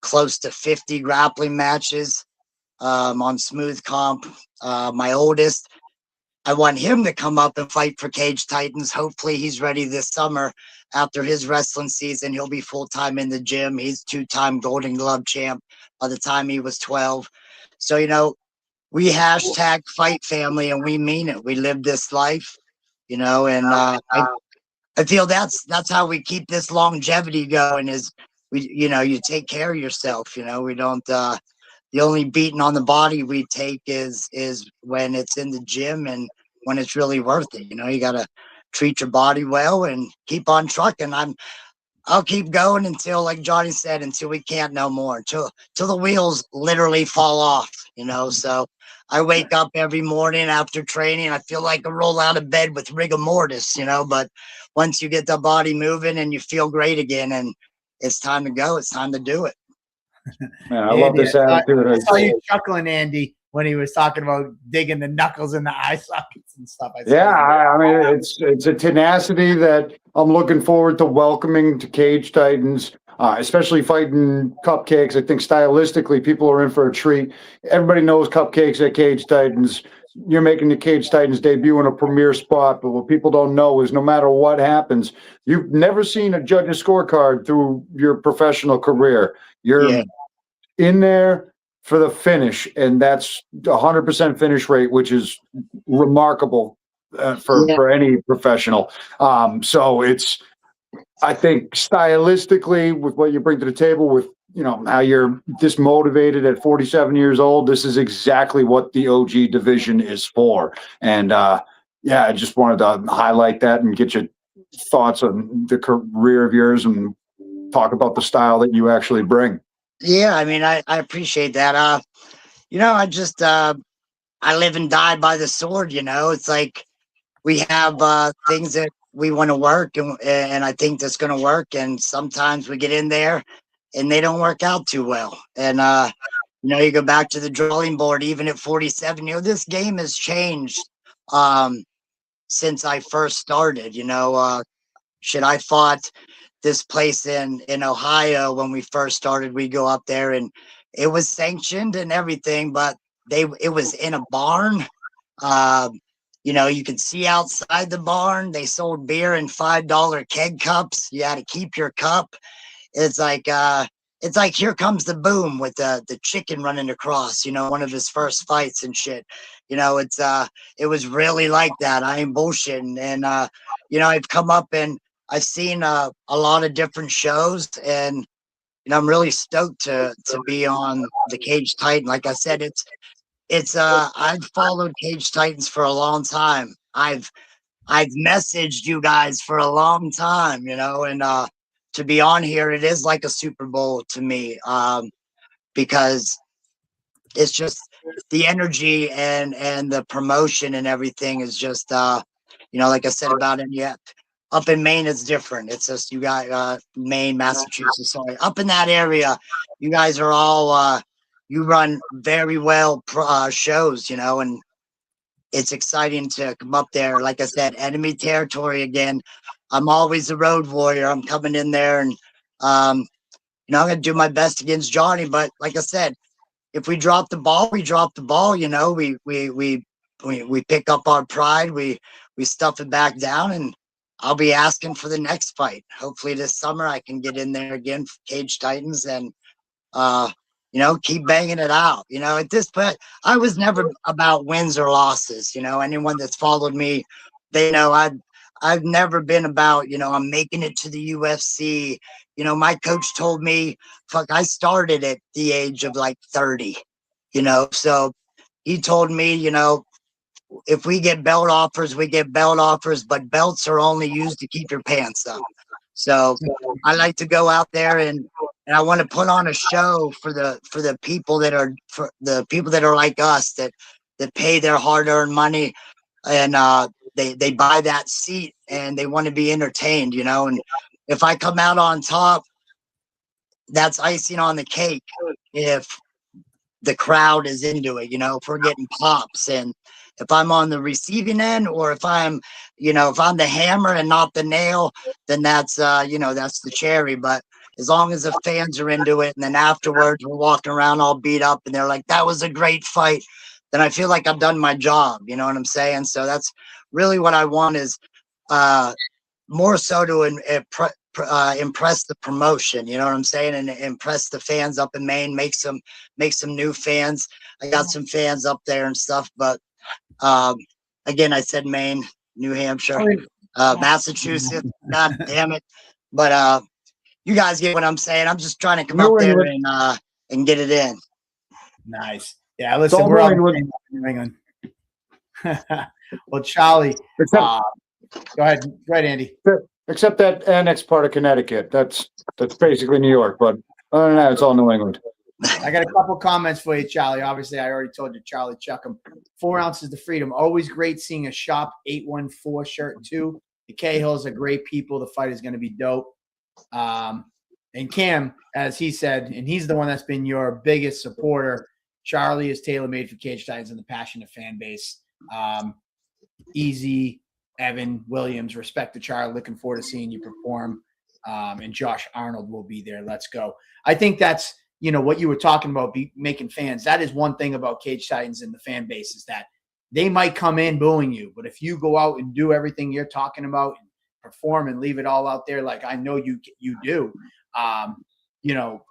close to 50 grappling matches on Smooth Comp. My oldest, I want him to come up and fight for Cage Titans. Hopefully he's ready this summer. After his wrestling season, he'll be full-time in the gym. He's 2-time Golden Glove champ by the time he was 12. So, we hashtag fight family, and we mean it. We live this life, and I feel that's how we keep this longevity going is you take care of yourself. We don't the only beating on the body we take is when it's in the gym and when it's really worth it. You got to treat your body well and keep on trucking. I'll keep going until, like Johnny said, until we can't no more, till the wheels literally fall off. So I wake up every morning after training. I feel like I roll out of bed with rigor mortis, but once you get the body moving and you feel great again, and it's time to go, it's time to do it. Man, I love this attitude. I saw you chuckling, Andy, when he was talking about digging the knuckles in the eye sockets and stuff. I mean, it's a tenacity that I'm looking forward to welcoming to Cage Titans, especially fighting Cupcakes. I think stylistically, people are in for a treat. Everybody knows Cupcakes at Cage Titans. You're making the Cage Titans debut in a premier spot, but what people don't know is no matter what happens, you've never seen a judge's scorecard through your professional career. You're in there for the finish, and that's 100% finish rate, which is remarkable for any professional. So I think stylistically, with what you bring to the table, with how you're this motivated at 47 years old, this is exactly what the OG division is for. And I just wanted to highlight that and get your thoughts on the career of yours and talk about the style that you actually bring. Yeah, I mean, I appreciate that. I just I live and die by the sword. It's like we have things that we want to work, and I think that's going to work. And sometimes we get in there and they don't work out too well. And you go back to the drawing board, even at 47. This game has changed since I first started. I fought this place in Ohio when we first started. We go up there and it was sanctioned and everything, but it was in a barn. You could see outside the barn. They sold beer in $5 keg cups. You had to keep your cup. It's like Here Comes the Boom with the chicken running across, one of his first fights and shit. It was really like that. I ain't bullshitting. And I've come up and I've seen a lot of different shows, and I'm really stoked to be on the Cage Titan. Like I said, I've followed Cage Titans for a long time. I've messaged you guys for a long time, and to be on here, it is like a Super Bowl to me, because it's just the energy and the promotion and everything is just like I said about it. Yeah. Up in Maine, it's different. It's just you got Maine, Massachusetts. Sorry, up in that area, you guys are all you run very well shows, you know, and it's exciting to come up there. Like I said, enemy territory again. I'm always a road warrior. I'm coming in there and, you know, I'm going to do my best against Johnny. But like I said, if we drop the ball, we drop the ball. You know, we pick up our pride. We stuff it back down, and I'll be asking for the next fight. Hopefully this summer I can get in there again for Cage Titans and, you know, keep banging it out. You know, at this point, I was never about wins or losses. You know, anyone that's followed me, they know I've never been about, you know, I'm making it to the UFC. You know, my coach told me, fuck, I started at the age of like 30, you know, so he told me, you know, if we get belt offers, we get belt offers, but belts are only used to keep your pants up. So I like to go out there and I want to put on a show for the people that are like us that pay their hard-earned money and they buy that seat and they want to be entertained, you know. And if I come out on top, that's icing on the cake. If the crowd is into it, you know, if we're getting pops, and if I'm on the receiving end, or if I'm, you know, if I'm the hammer and not the nail, then that's, you know, that's the cherry. But as long as the fans are into it, and then afterwards we're walking around all beat up and they're like, that was a great fight, then I feel like I've done my job. You know what I'm saying? So that's really what I want, is more so to impress the promotion, you know what I'm saying, and impress the fans up in Maine, make some new fans. I got some fans up there and stuff, but again, I said Maine, New Hampshire, Massachusetts, god damn it. But you guys get what I'm saying. I'm just trying to come up there and get it in. Nice. Yeah, listen, we're all in New England. Well, Charlie, go ahead, Andy. Except that annexed part of Connecticut. That's basically New York, but other than that, it's all New England. I got a couple comments for you, Charlie. Obviously, I already told you, Charlie, chuck them. 4 ounces to freedom. Always great seeing a Shop 814 shirt, too. The Cahills are great people. The fight is going to be dope. And Cam, as he said, and he's the one that's been your biggest supporter, Charlie is tailor-made for Cage Titans and the passionate fan base. Easy, Evan Williams, respect to Charlie. Looking forward to seeing you perform. And Josh Arnold will be there. Let's go. I think that's, you know, what you were talking about, making fans. That is one thing about Cage Titans and the fan base, is that they might come in booing you, but if you go out and do everything you're talking about and perform and leave it all out there, like I know you do, you know,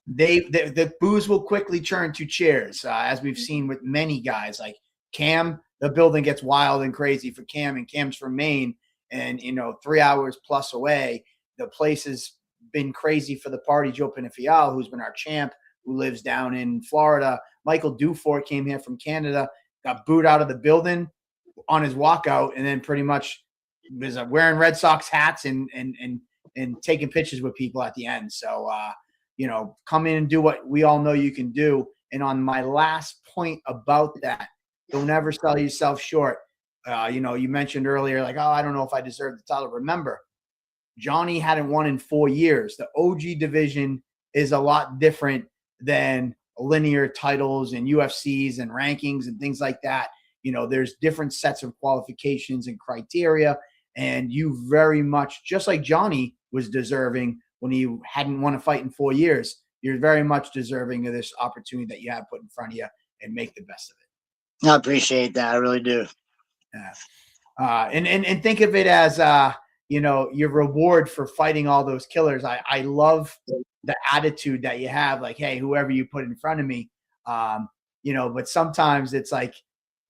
the boos will quickly turn to cheers, as we've seen with many guys like Cam. The building gets wild and crazy for Cam, and Cam's from Maine, and, you know, 3 hours plus away. The place has been crazy for the party. Joe Pinifial, who's been our champ, who lives down in Florida. Michael Dufort came here from Canada, got booed out of the building on his walkout, and then pretty much was wearing Red Sox hats and taking pictures with people at the end. So, you know, come in and do what we all know you can do. And on my last point about that, don't ever sell yourself short. You know, you mentioned earlier, like, oh, I don't know if I deserve the title. Remember, Johnny hadn't won in 4 years. The OG division is a lot different than linear titles and UFCs and rankings and things like that. You know, there's different sets of qualifications and criteria. And you very much, just like Johnny was deserving when he hadn't won a fight in 4 years, you're very much deserving of this opportunity that you have put in front of you, and make the best of it. I appreciate that. I really do. Yeah. And think of it as, you know, your reward for fighting all those killers. I love the attitude that you have, like, hey, whoever you put in front of me, you know, but sometimes it's like,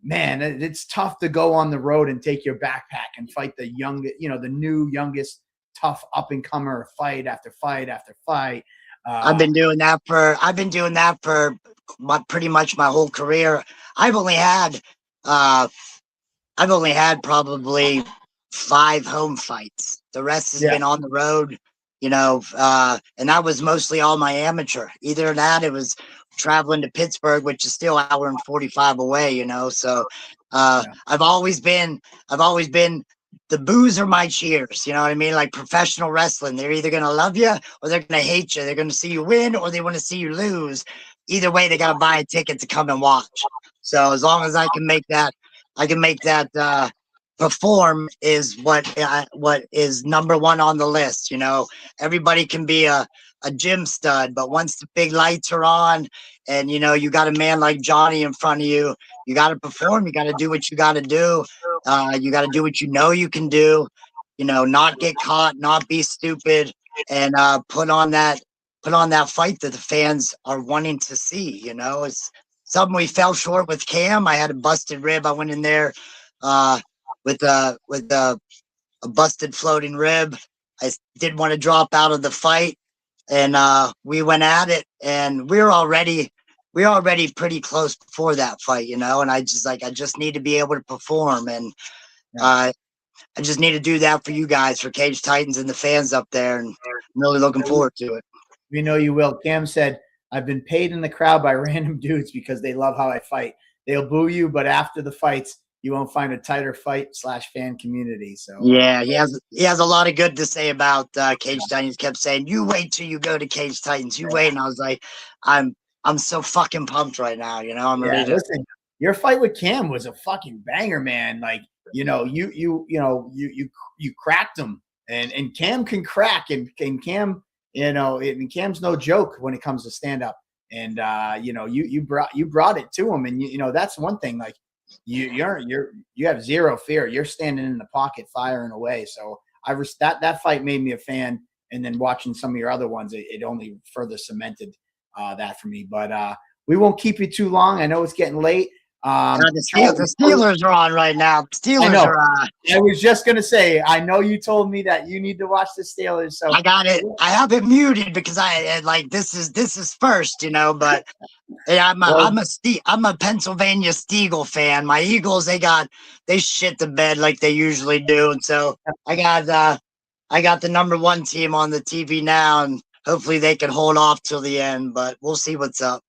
man, it's tough to go on the road and take your backpack and fight the young, you know, the new youngest tough up and comer, fight after fight after fight. I've been doing that for pretty much my whole career. I've only had probably 5 home fights. The rest has been on the road, you know, and that was mostly all my amateur. Either that, it was traveling to Pittsburgh, which is still an hour and 45 away, you know. So I've always been the boos are my cheers, you know what I mean? Like professional wrestling, they're either going to love you or they're going to hate you. They're going to see you win or they want to see you lose. either way, they got to buy a ticket to come and watch. So as long as I can make that perform is what is number one on the list. You know, everybody can be a gym stud, but once the big lights are on and, you know, you got a man like Johnny in front of you, you got to perform. You got to do what you got to do. You got to do what you know you can do, you know, not get caught, not be stupid, and put on that fight that the fans are wanting to see. You know, it's something we fell short with Cam. I had a busted rib. I went in there with a busted floating rib. I didn't want to drop out of the fight, and we went at it, and we were already pretty close before that fight, you know. And I just need to be able to perform, and I just need to do that for you guys, for Cage Titans and the fans up there, and I'm really looking forward to it. We know you will. Cam said, "I've been paid in the crowd by random dudes because they love how I fight. They'll boo you, but after the fights, you won't find a tighter fight/fan community." So yeah, he has a lot of good to say about Cage Titans. Kept saying, "You wait till you go to Cage Titans. You wait." And I was like, I'm so fucking pumped right now. You know, I'm ready to listen. Your fight with Cam was a fucking banger, man. Like, you know, you cracked him, and Cam can crack, and Cam, you know, and Cam's no joke when it comes to stand up. And you know, you brought it to him, and you know, that's one thing. Like, you have zero fear. You're standing in the pocket, firing away. So that fight made me a fan, and then watching some of your other ones, it only further cemented that for me. But we won't keep you too long. I know it's getting late. The Steelers are on right now. Steelers are on. I was just gonna say, I know you told me that you need to watch the Steelers, so I got it. I have it muted because I like this is first, you know. But yeah, I'm a Pennsylvania Steagle fan. My Eagles, they shit the bed like they usually do, and so I got the number one team on the TV now, and hopefully they can hold off till the end. But we'll see what's up.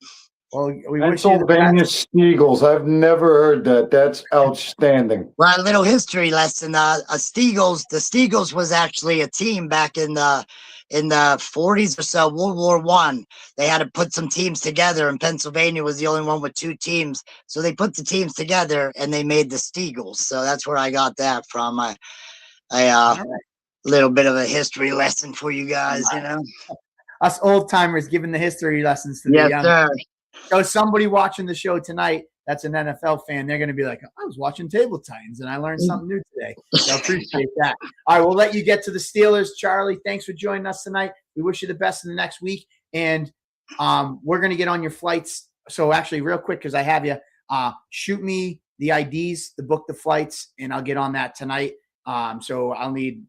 Well, we Pennsylvania Steagles. I've never heard that. That's outstanding. Well, a little history lesson. The Steagles was actually a team back in the 40s or so, World War I. They had to put some teams together, and Pennsylvania was the only one with two teams. So they put the teams together, and they made the Steagles. So that's where I got that from. A little bit of a history lesson for you guys, you know. Us old timers giving the history lessons to the young. Sir. So somebody watching the show tonight that's an NFL fan, they're going to be like, I was watching Table Titans and I learned something new today. So I appreciate that. All right, we'll let you get to the Steelers. Charlie, thanks for joining us tonight. We wish you the best in the next week. And we're going to get on your flights. So actually, real quick, because I have you, shoot me the IDs, the book the flights, and I'll get on that tonight. So I'll need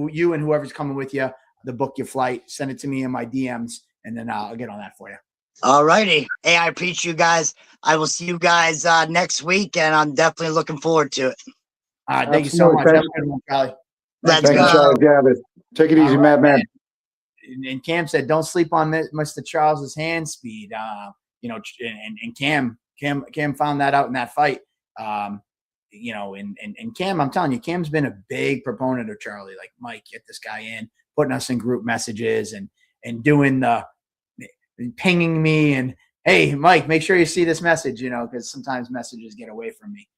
you and whoever's coming with you, the book your flight, send it to me in my DMs, and then I'll get on that for you. All righty. Hey, I appreciate you guys. I will see you guys next week, and I'm definitely looking forward to it. Thank you so much. Have a good one, Charlie. Let's go. Take it easy, madman. And Cam said, don't sleep on Mr. Charles's hand speed. You know, and Cam found that out in that fight. You know, and Cam, I'm telling you, Cam's been a big proponent of Charlie. Like, Mike, get this guy in, putting us in group messages and doing the pinging me and, hey, Mike, make sure you see this message, you know, because sometimes messages get away from me.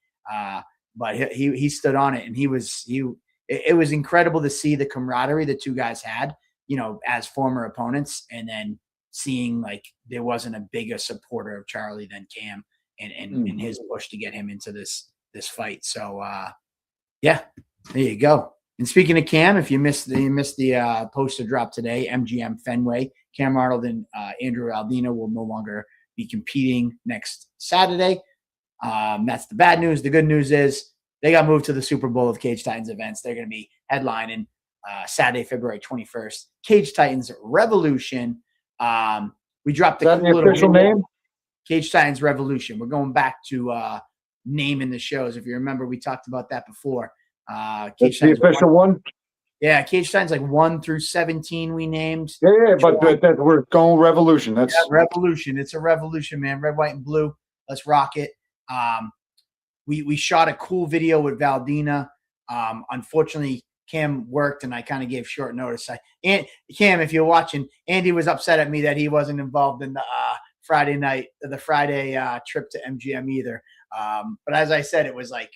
But he stood on it, and it was incredible to see the camaraderie the two guys had, you know, as former opponents, and then seeing like there wasn't a bigger supporter of Charlie than Cam and his push to get him into this fight. So yeah, there you go. And speaking of Cam, if you missed the poster drop today, MGM Fenway, Cam Arnold and Andrew Aldina will no longer be competing next Saturday. That's the bad news. The good news is they got moved to the Super Bowl of Cage Titans events. They're going to be headlining Saturday, February 21st. Cage Titans Revolution. We dropped the official name. Cage Titans Revolution. We're going back to naming the shows. If you remember, we talked about that before. Cage Titans the official one. Yeah, Cage Titans like 1 through 17 we named. Yeah, but we're going Revolution. That's Revolution. It's a revolution, man. Red, white, and blue. Let's rock it. We shot a cool video with Valdina. Unfortunately, Cam worked, and I kind of gave short notice. Cam, if you're watching, Andy was upset at me that he wasn't involved in the Friday night, the Friday trip to MGM either. But as I said, it was like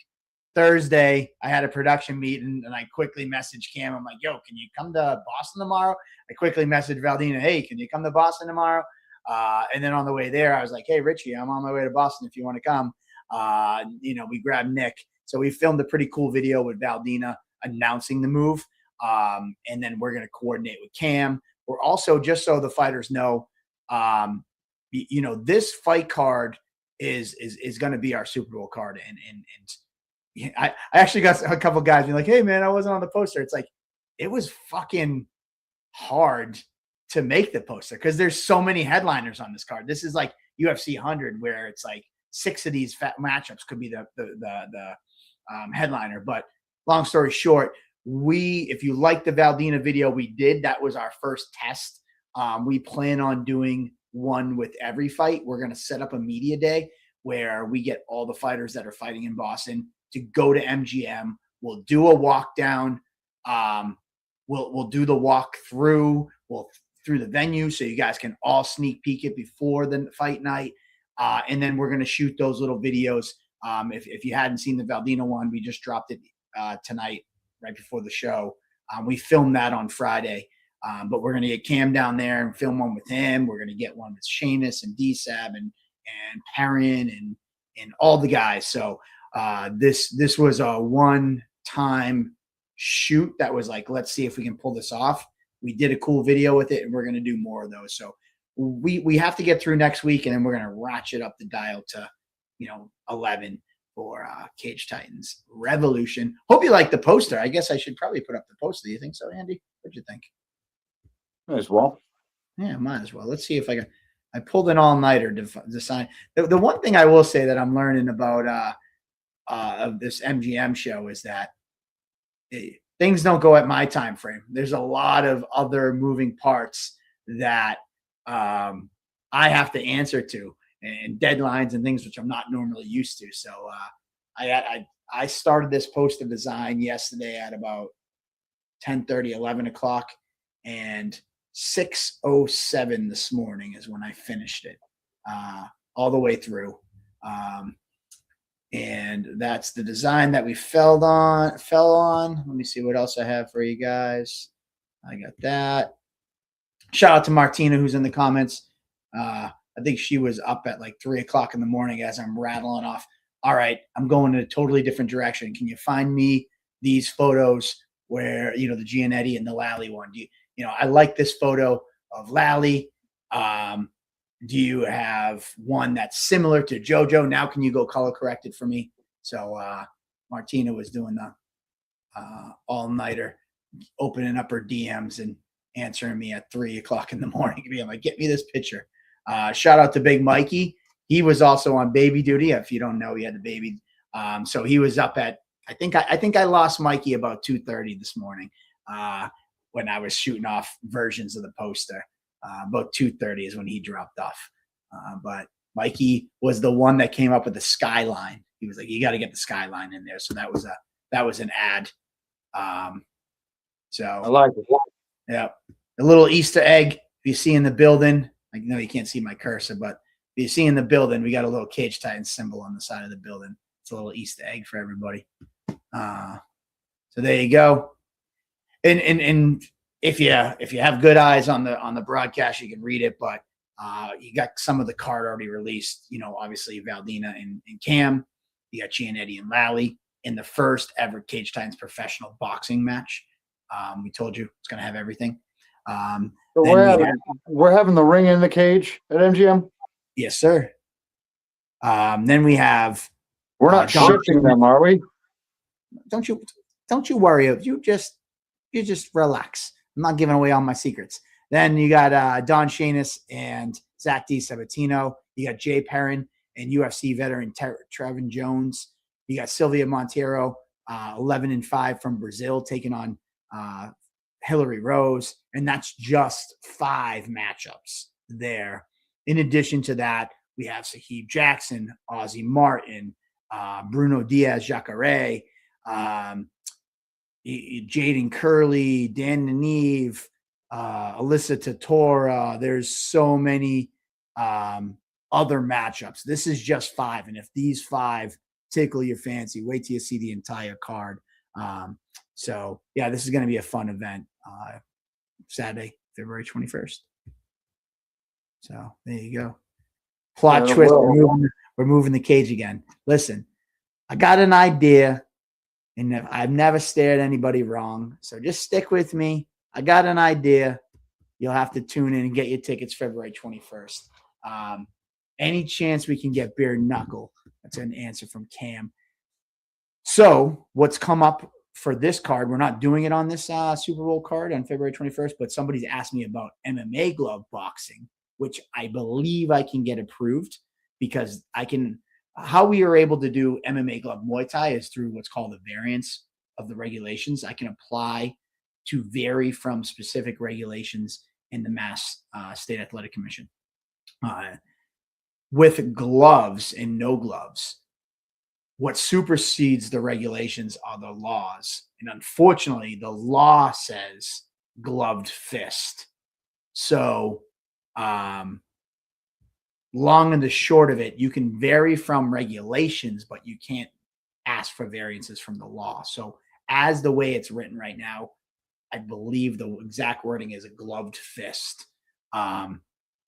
Thursday. I had a production meeting, and I quickly messaged Cam. I'm like, "Yo, can you come to Boston tomorrow?" I quickly messaged Valdina, "Hey, can you come to Boston tomorrow?" And then on the way there, I was like, "Hey, Richie, I'm on my way to Boston if you want to come." We grabbed Nick. So we filmed a pretty cool video with Valdina announcing the move. And then we're going to coordinate with Cam. We're also, just so the fighters know, this fight card is going to be our Super Bowl card. And I actually got a couple guys being like, "Hey man, I wasn't on the poster." It's like, it was fucking hard to make the poster because there's so many headliners on this card. This is like UFC 100, where it's like 6 of these matchups could be the headliner. But long story short, if you like the Valdina video we did, that was our first test. We plan on doing one with every fight. We're going to set up a media day where we get all the fighters that are fighting in Boston to go to MGM. We'll do a walk down. We'll do the walk through. Through the venue, so you guys can all sneak peek it before the fight night. And then we're going to shoot those little videos. If you hadn't seen the Valdina one, we just dropped it tonight, right before the show. We filmed that on Friday, but we're going to get Cam down there and film one with him. We're going to get one with Shanus and DSAB and Perrin and all the guys. So this was a one-time shoot that was like, let's see if we can pull this off. We did a cool video with it, and we're going to do more of those. So we have to get through next week, and then we're going to ratchet up the dial to 11 for Cage Titans Revolution. Hope you like the poster. I guess I should probably put up the poster. Do you think so, Andy? What'd you think? Might as well. Yeah, might as well. Let's see if I pulled an all-nighter to design. The one thing I will say that I'm learning about of this MGM show is that things don't go at my time frame. There's a lot of other moving parts that I have to answer to, and deadlines and things which I'm not normally used to. So I started this poster design yesterday at about 10:30, 11 o'clock, and 6:07 this morning is when I finished it all the way through. And that's the design that we fell on. Let me see what else I have for you guys. I got that. Shout out to Martina, who's in the comments. I think she was up at like 3 o'clock in the morning as I'm rattling off. All right, I'm going in a totally different direction. Can you find me these photos where, the Giannetti and the Lally one? I like this photo of Lally. Do you have one that's similar to JoJo? Now can you go color corrected for me? So Martina was doing the all-nighter, opening up her DMs and answering me at 3 o'clock in the morning. Being like, get me this picture. Shout out to Big Mikey. He was also on baby duty. If you don't know, he had a baby. So he was up at, I think I lost Mikey about 2:30 this morning when I was shooting off versions of the poster. About 2:30 is when he dropped off. But Mikey was the one that came up with the skyline. He was like, you got to get the skyline in there. So that was an ad. So I like it. Yeah. A little Easter egg. If you see in the building, I know you can't see my cursor, but if you see in the building, we got a little Cage Titans symbol on the side of the building. It's a little Easter egg for everybody. So there you go. And if you have good eyes on the broadcast, you can read it, but you got some of the card already released. Obviously Valdina and Cam. You got Giannetti and Lally in the first ever Cage Titans professional boxing match. We told you it's going to have everything. So we're having the ring in the cage at MGM? Yes, sir. Then we have. We're not shifting them, are we? Don't you worry. You just relax. I'm not giving away all my secrets. Then you got Don Shanus and Zach DiSabatino. You got Jay Perrin and UFC veteran Trevin Jones. You got Sylvia Montero, 11-5 from Brazil, taking on Hillary Rose. And that's just 5 matchups there. In addition to that, we have Sahib Jackson, Ozzie Martin, Bruno Diaz-Jacare, Jaden Curley, Dan Neve, Alyssa Tatora. There's so many other matchups. This is just 5. And if these 5 tickle your fancy, wait till you see the entire card. So yeah, this is going to be a fun event. Saturday, February 21st. So there you go. Plot twist. We're moving the cage again. Listen, I got an idea, and I've never stared anybody wrong. So just stick with me. I got an idea. You'll have to tune in and get your tickets February 21st. Any chance we can get bare knuckle? That's an answer from Cam. So what's come up for this card, we're not doing it on this Super Bowl card on February 21st, but somebody's asked me about MMA glove boxing, which I believe I can get approved because how we are able to do MMA glove Muay Thai is through what's called the variance of the regulations. I can apply to vary from specific regulations in the Mass State Athletic Commission. With gloves and no gloves, what supersedes the regulations are the laws. And unfortunately, the law says gloved fist. So long and the short of it, you can vary from regulations, but you can't ask for variances from the law. So as the way it's written right now, I believe the exact wording is a gloved fist.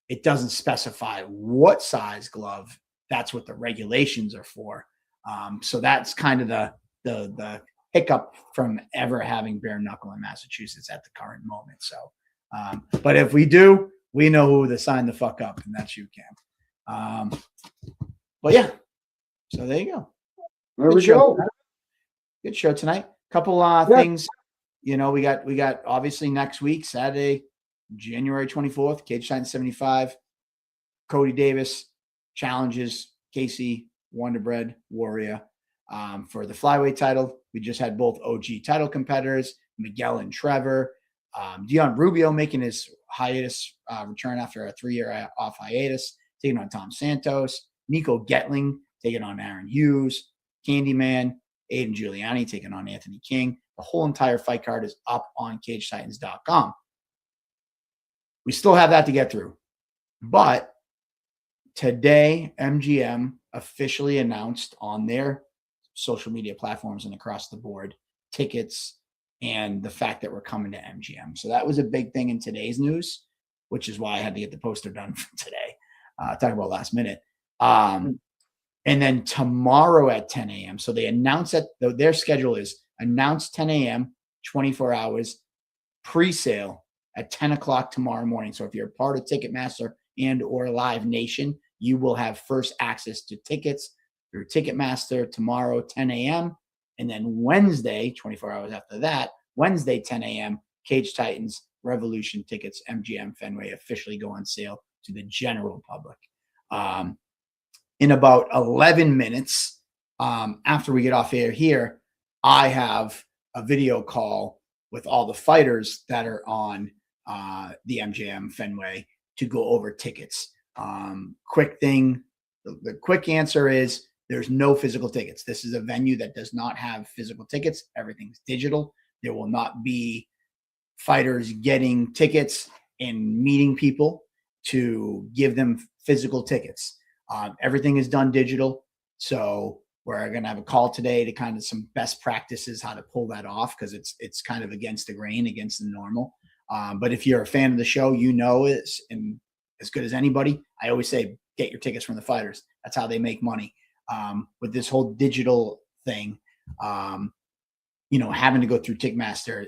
It doesn't specify what size glove. That's what the regulations are for. So that's kind of the hiccup from ever having bare knuckle in Massachusetts at the current moment. So, but if we do, we know who to sign the fuck up, and that's you, Cam. But yeah, so there you go. There we go. Good show tonight. Couple things, we got obviously next week, Saturday, January 24th, Cage Titans 75. Cody Davis challenges Casey Wonderbread Warrior for the flyweight title. We just had both OG title competitors, Miguel and Trevor. Dion Rubio making his hiatus return after a 3-year off hiatus, taking on Tom Santos. Nico Getling taking on Aaron Hughes. Candyman, Aiden Giuliani taking on Anthony King. The whole entire fight card is up on CageTitans.com. We still have that to get through. But today, MGM officially announced on their social media platforms and across the board tickets and the fact that we're coming to MGM. So that was a big thing in today's news, which is why I had to get the poster done for today. Talking about last minute. And then tomorrow at 10 a.m. So they announced that their schedule is announced 10 a.m., 24 hours, pre-sale at 10 o'clock tomorrow morning. So if you're a part of Ticketmaster and or Live Nation, you will have first access to tickets through Ticketmaster tomorrow, 10 a.m. And then Wednesday, 24 hours after that, Wednesday, 10 a.m., Cage Titans Revolution tickets, MGM Fenway, officially go on sale to the general public. In about 11 minutes after we get off air here, I have a video call with all the fighters that are on the MGM Fenway to go over tickets. Quick thing, the quick answer is there's no physical tickets. This is a venue that does not have physical tickets. Everything's digital. There will not be fighters getting tickets and meeting people to give them physical tickets. Everything is done digital. So we're going to have a call today to kind of some best practices, how to pull that off, because it's kind of against the grain, against the normal. But if you're a fan of the show, it's and as good as anybody. I always say, get your tickets from the fighters. That's how they make money. With this whole digital thing, having to go through Ticketmaster,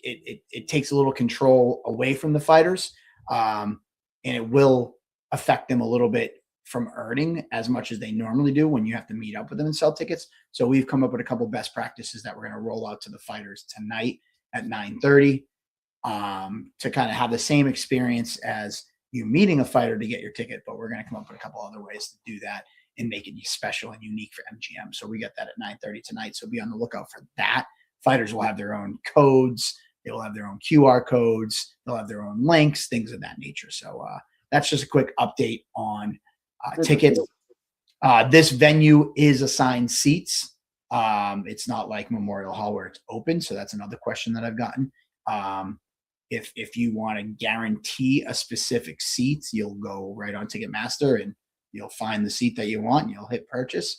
it takes a little control away from the fighters, and it will affect them a little bit from earning as much as they normally do when you have to meet up with them and sell tickets. So we've come up with a couple best practices that we're going to roll out to the fighters tonight at 9:30 to kind of have the same experience as you meeting a fighter to get your ticket. But we're going to come up with a couple other ways to do that and make it special and unique for MGM. So we got that at 9:30 tonight. So be on the lookout for that. Fighters will have their own codes. They will have their own QR codes. They'll have their own links, things of that nature. So that's just a quick update on tickets. This venue is assigned seats. It's not like Memorial Hall where it's open. So that's another question that I've gotten. If you want to guarantee a specific seat, you'll go right on Ticketmaster and you'll find the seat that you want and you'll hit purchase.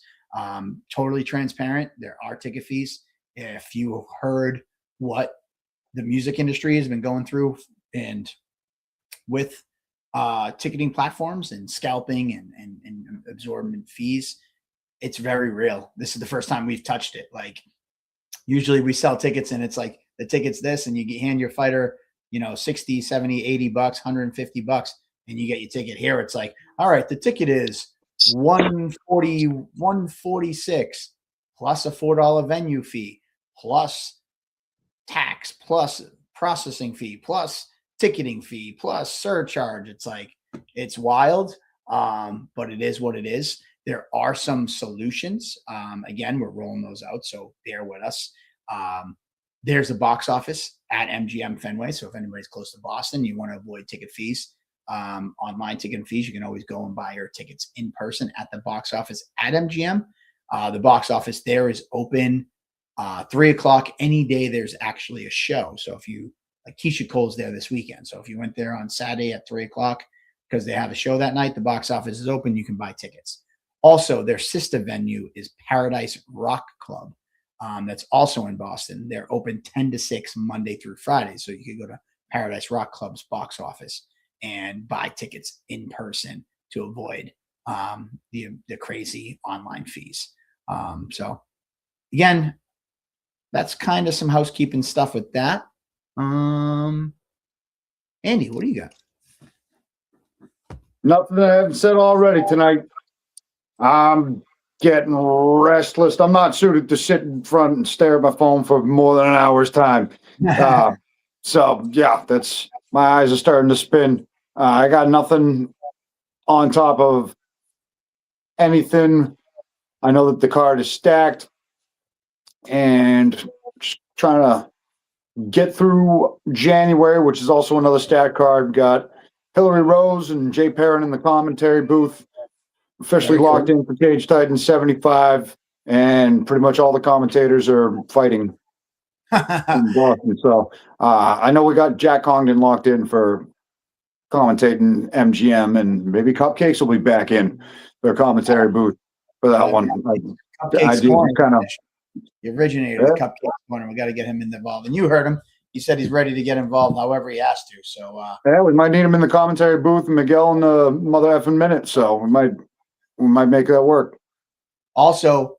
Totally transparent. There are ticket fees. If you heard what the music industry has been going through and with ticketing platforms and scalping and absorbent fees, it's very real. This is the first time we've touched it. Like, usually we sell tickets and it's like the ticket's this, and you hand your fighter, 60, 70, 80 bucks, 150 bucks, and you get your ticket. Here it's like, all right, the ticket is 140, 146 plus a $4 venue fee, plus tax, plus processing fee, plus ticketing fee, plus surcharge. It's like, it's wild. But it is what it is. There are some solutions. Again, we're rolling those out, so bear with us. There's a box office at MGM Fenway. So if anybody's close to Boston, you want to avoid ticket fees, online ticket fees, you can always go and buy your tickets in person at the box office at MGM. The box office there is open 3 o'clock any day there's actually a show. So if you, like Keisha Cole's there this weekend. So if you went there on Saturday at 3 o'clock because they have a show that night, the box office is open, you can buy tickets. Also, their sister venue is Paradise Rock Club. That's also in Boston. They're open 10 to 6 Monday through Friday. So you could go to Paradise Rock Club's box office and buy tickets in person to avoid the crazy online fees. So again, that's kind of some housekeeping stuff with that. Andy, what do you got? Nothing I haven't said already tonight. I'm getting restless. I'm not suited to sit in front and stare at my phone for more than an hour's time. So yeah, that's, my eyes are starting to spin. I got nothing on top of anything. I know that the card is stacked and just trying to get through January, which is also another stacked card. Got Hillary Rose and Jay Perrin in the commentary booth, officially locked in for Cage Titans 75, and pretty much all the commentators are fighting in Boston. So I know we got Jack Congdon locked in for commentating MGM, and maybe Cupcakes will be back in their commentary booth for that one. Cupcakes kind of the originator of the Cupcakes Corner. We got to get him involved, and you heard him. He said he's ready to get involved however he has to. So yeah, we might need him in the commentary booth and Miguel in the mother effing minute. So we might make that work. Also,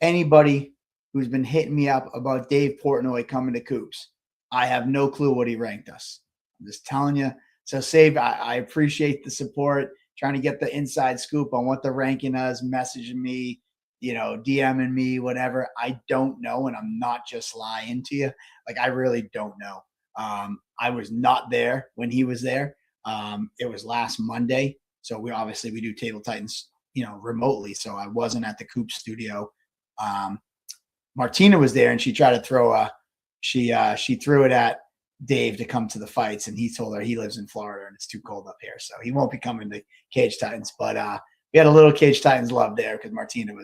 anybody who's been hitting me up about Dave Portnoy coming to Coops, I have no clue what he ranked us. I'm just telling you. So Save, I appreciate the support, trying to get the inside scoop on what the ranking is, messaging me, DMing me, whatever. I don't know, and I'm not just lying to you. Like, I really don't know. I was not there when he was there. It was last Monday. So we do Table Titans, remotely. So I wasn't at the Coop studio. Martina was there, and she tried to throw she threw it at Dave to come to the fights, and he told her he lives in Florida and it's too cold up here, so he won't be coming to Cage Titans. But we had a little Cage Titans love there because Martina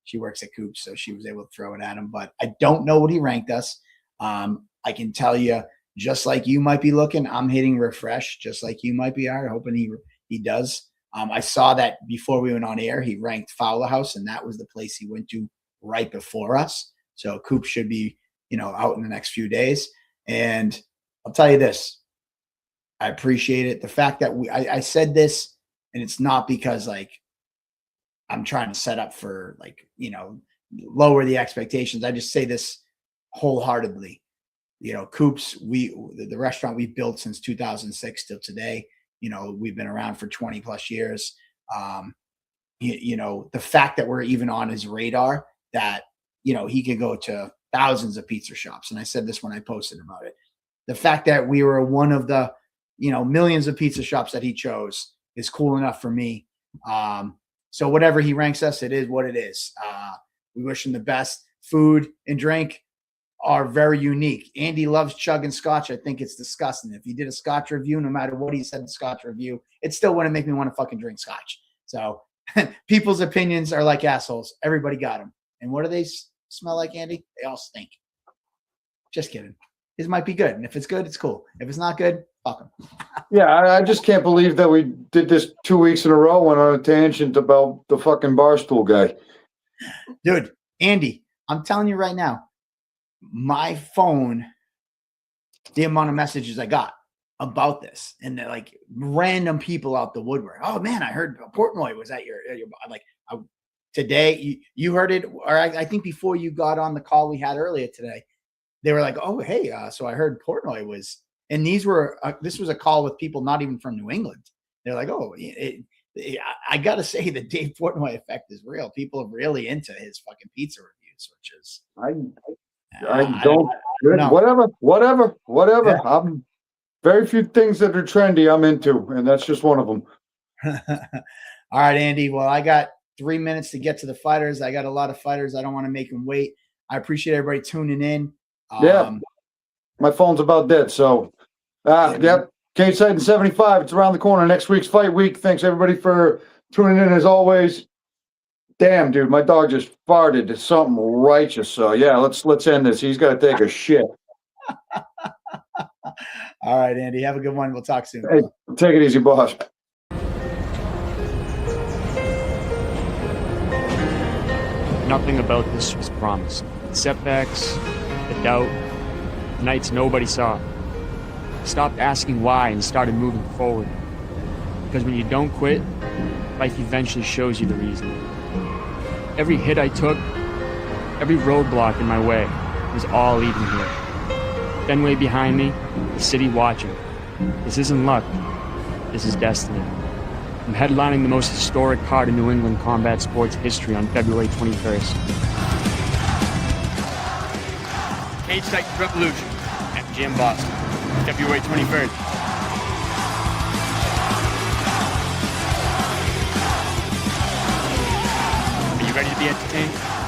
she works at Coop, so she was able to throw it at him. But I don't know what he ranked us. I can tell you, just like you might be looking, I'm hitting refresh, just like you might be hoping he does. I saw that before we went on air, he ranked Fowler House, and that was the place he went to right before us. So Coop should be, out in the next few days. And I'll tell you this, I appreciate it. The fact that I said this, and it's not because I'm trying to set up for lower the expectations. I just say this wholeheartedly. Coops, the restaurant we've built since 2006 till today, we've been around for 20 plus years. The fact that we're even on his radar, that, he could go to thousands of pizza shops. And I said this when I posted about it. The fact that we were one of the, millions of pizza shops that he chose is cool enough for me. So whatever he ranks us, it is what it is. We wish him the best. Food and drink are very unique. Andy loves chugging scotch. I think it's disgusting. If he did a scotch review, no matter what he said in the scotch review, it still wouldn't make me want to fucking drink scotch. So people's opinions are like assholes. Everybody got them. And what do they smell like, Andy? They all stink. Just kidding. his might be good. And if it's good, it's cool. If it's not good, fuck him. Yeah, I just can't believe that we did this 2 weeks in a row, went on a tangent about the fucking Barstool guy. Dude, Andy, I'm telling you right now, my phone, the amount of messages I got about this, and they're like random people out the woodwork. Oh man, I heard Portnoy was at your like today. You heard it, or I think before you got on the call we had earlier today, they were like, oh hey, so I heard Portnoy was, and these were this was a call with people not even from New England. They're like, oh, I gotta say the Dave Portnoy effect is real. People are really into his fucking pizza reviews, which is I don't whatever. Yeah. I'm very few things that are trendy I'm into, and that's just one of them. All right, Andy. Well, I got 3 minutes to get to the fighters. I got a lot of fighters. I don't want to make them wait. I appreciate everybody tuning in. Yeah. My phone's about dead. So, yep. Cage Titan 75. It's around the corner. Next week's fight week. Thanks everybody for tuning in as always. Damn, dude, my dog just farted to something righteous. So yeah, let's end this. He's got to take a shit. All right, Andy. Have a good one. We'll talk soon. Hey, take it easy, boss. Nothing about this was promised. The setbacks, the doubt, the nights nobody saw. Stopped asking why and started moving forward. Because when you don't quit, life eventually shows you the reason. Every hit I took, every roadblock in my way was all leading here. Fenway behind me, the city watching. This isn't luck, this is destiny. I'm headlining the most historic card in New England combat sports history on February 21st. Cage Titans Revolution, MGM Boston, February 23rd. Are you ready to be entertained?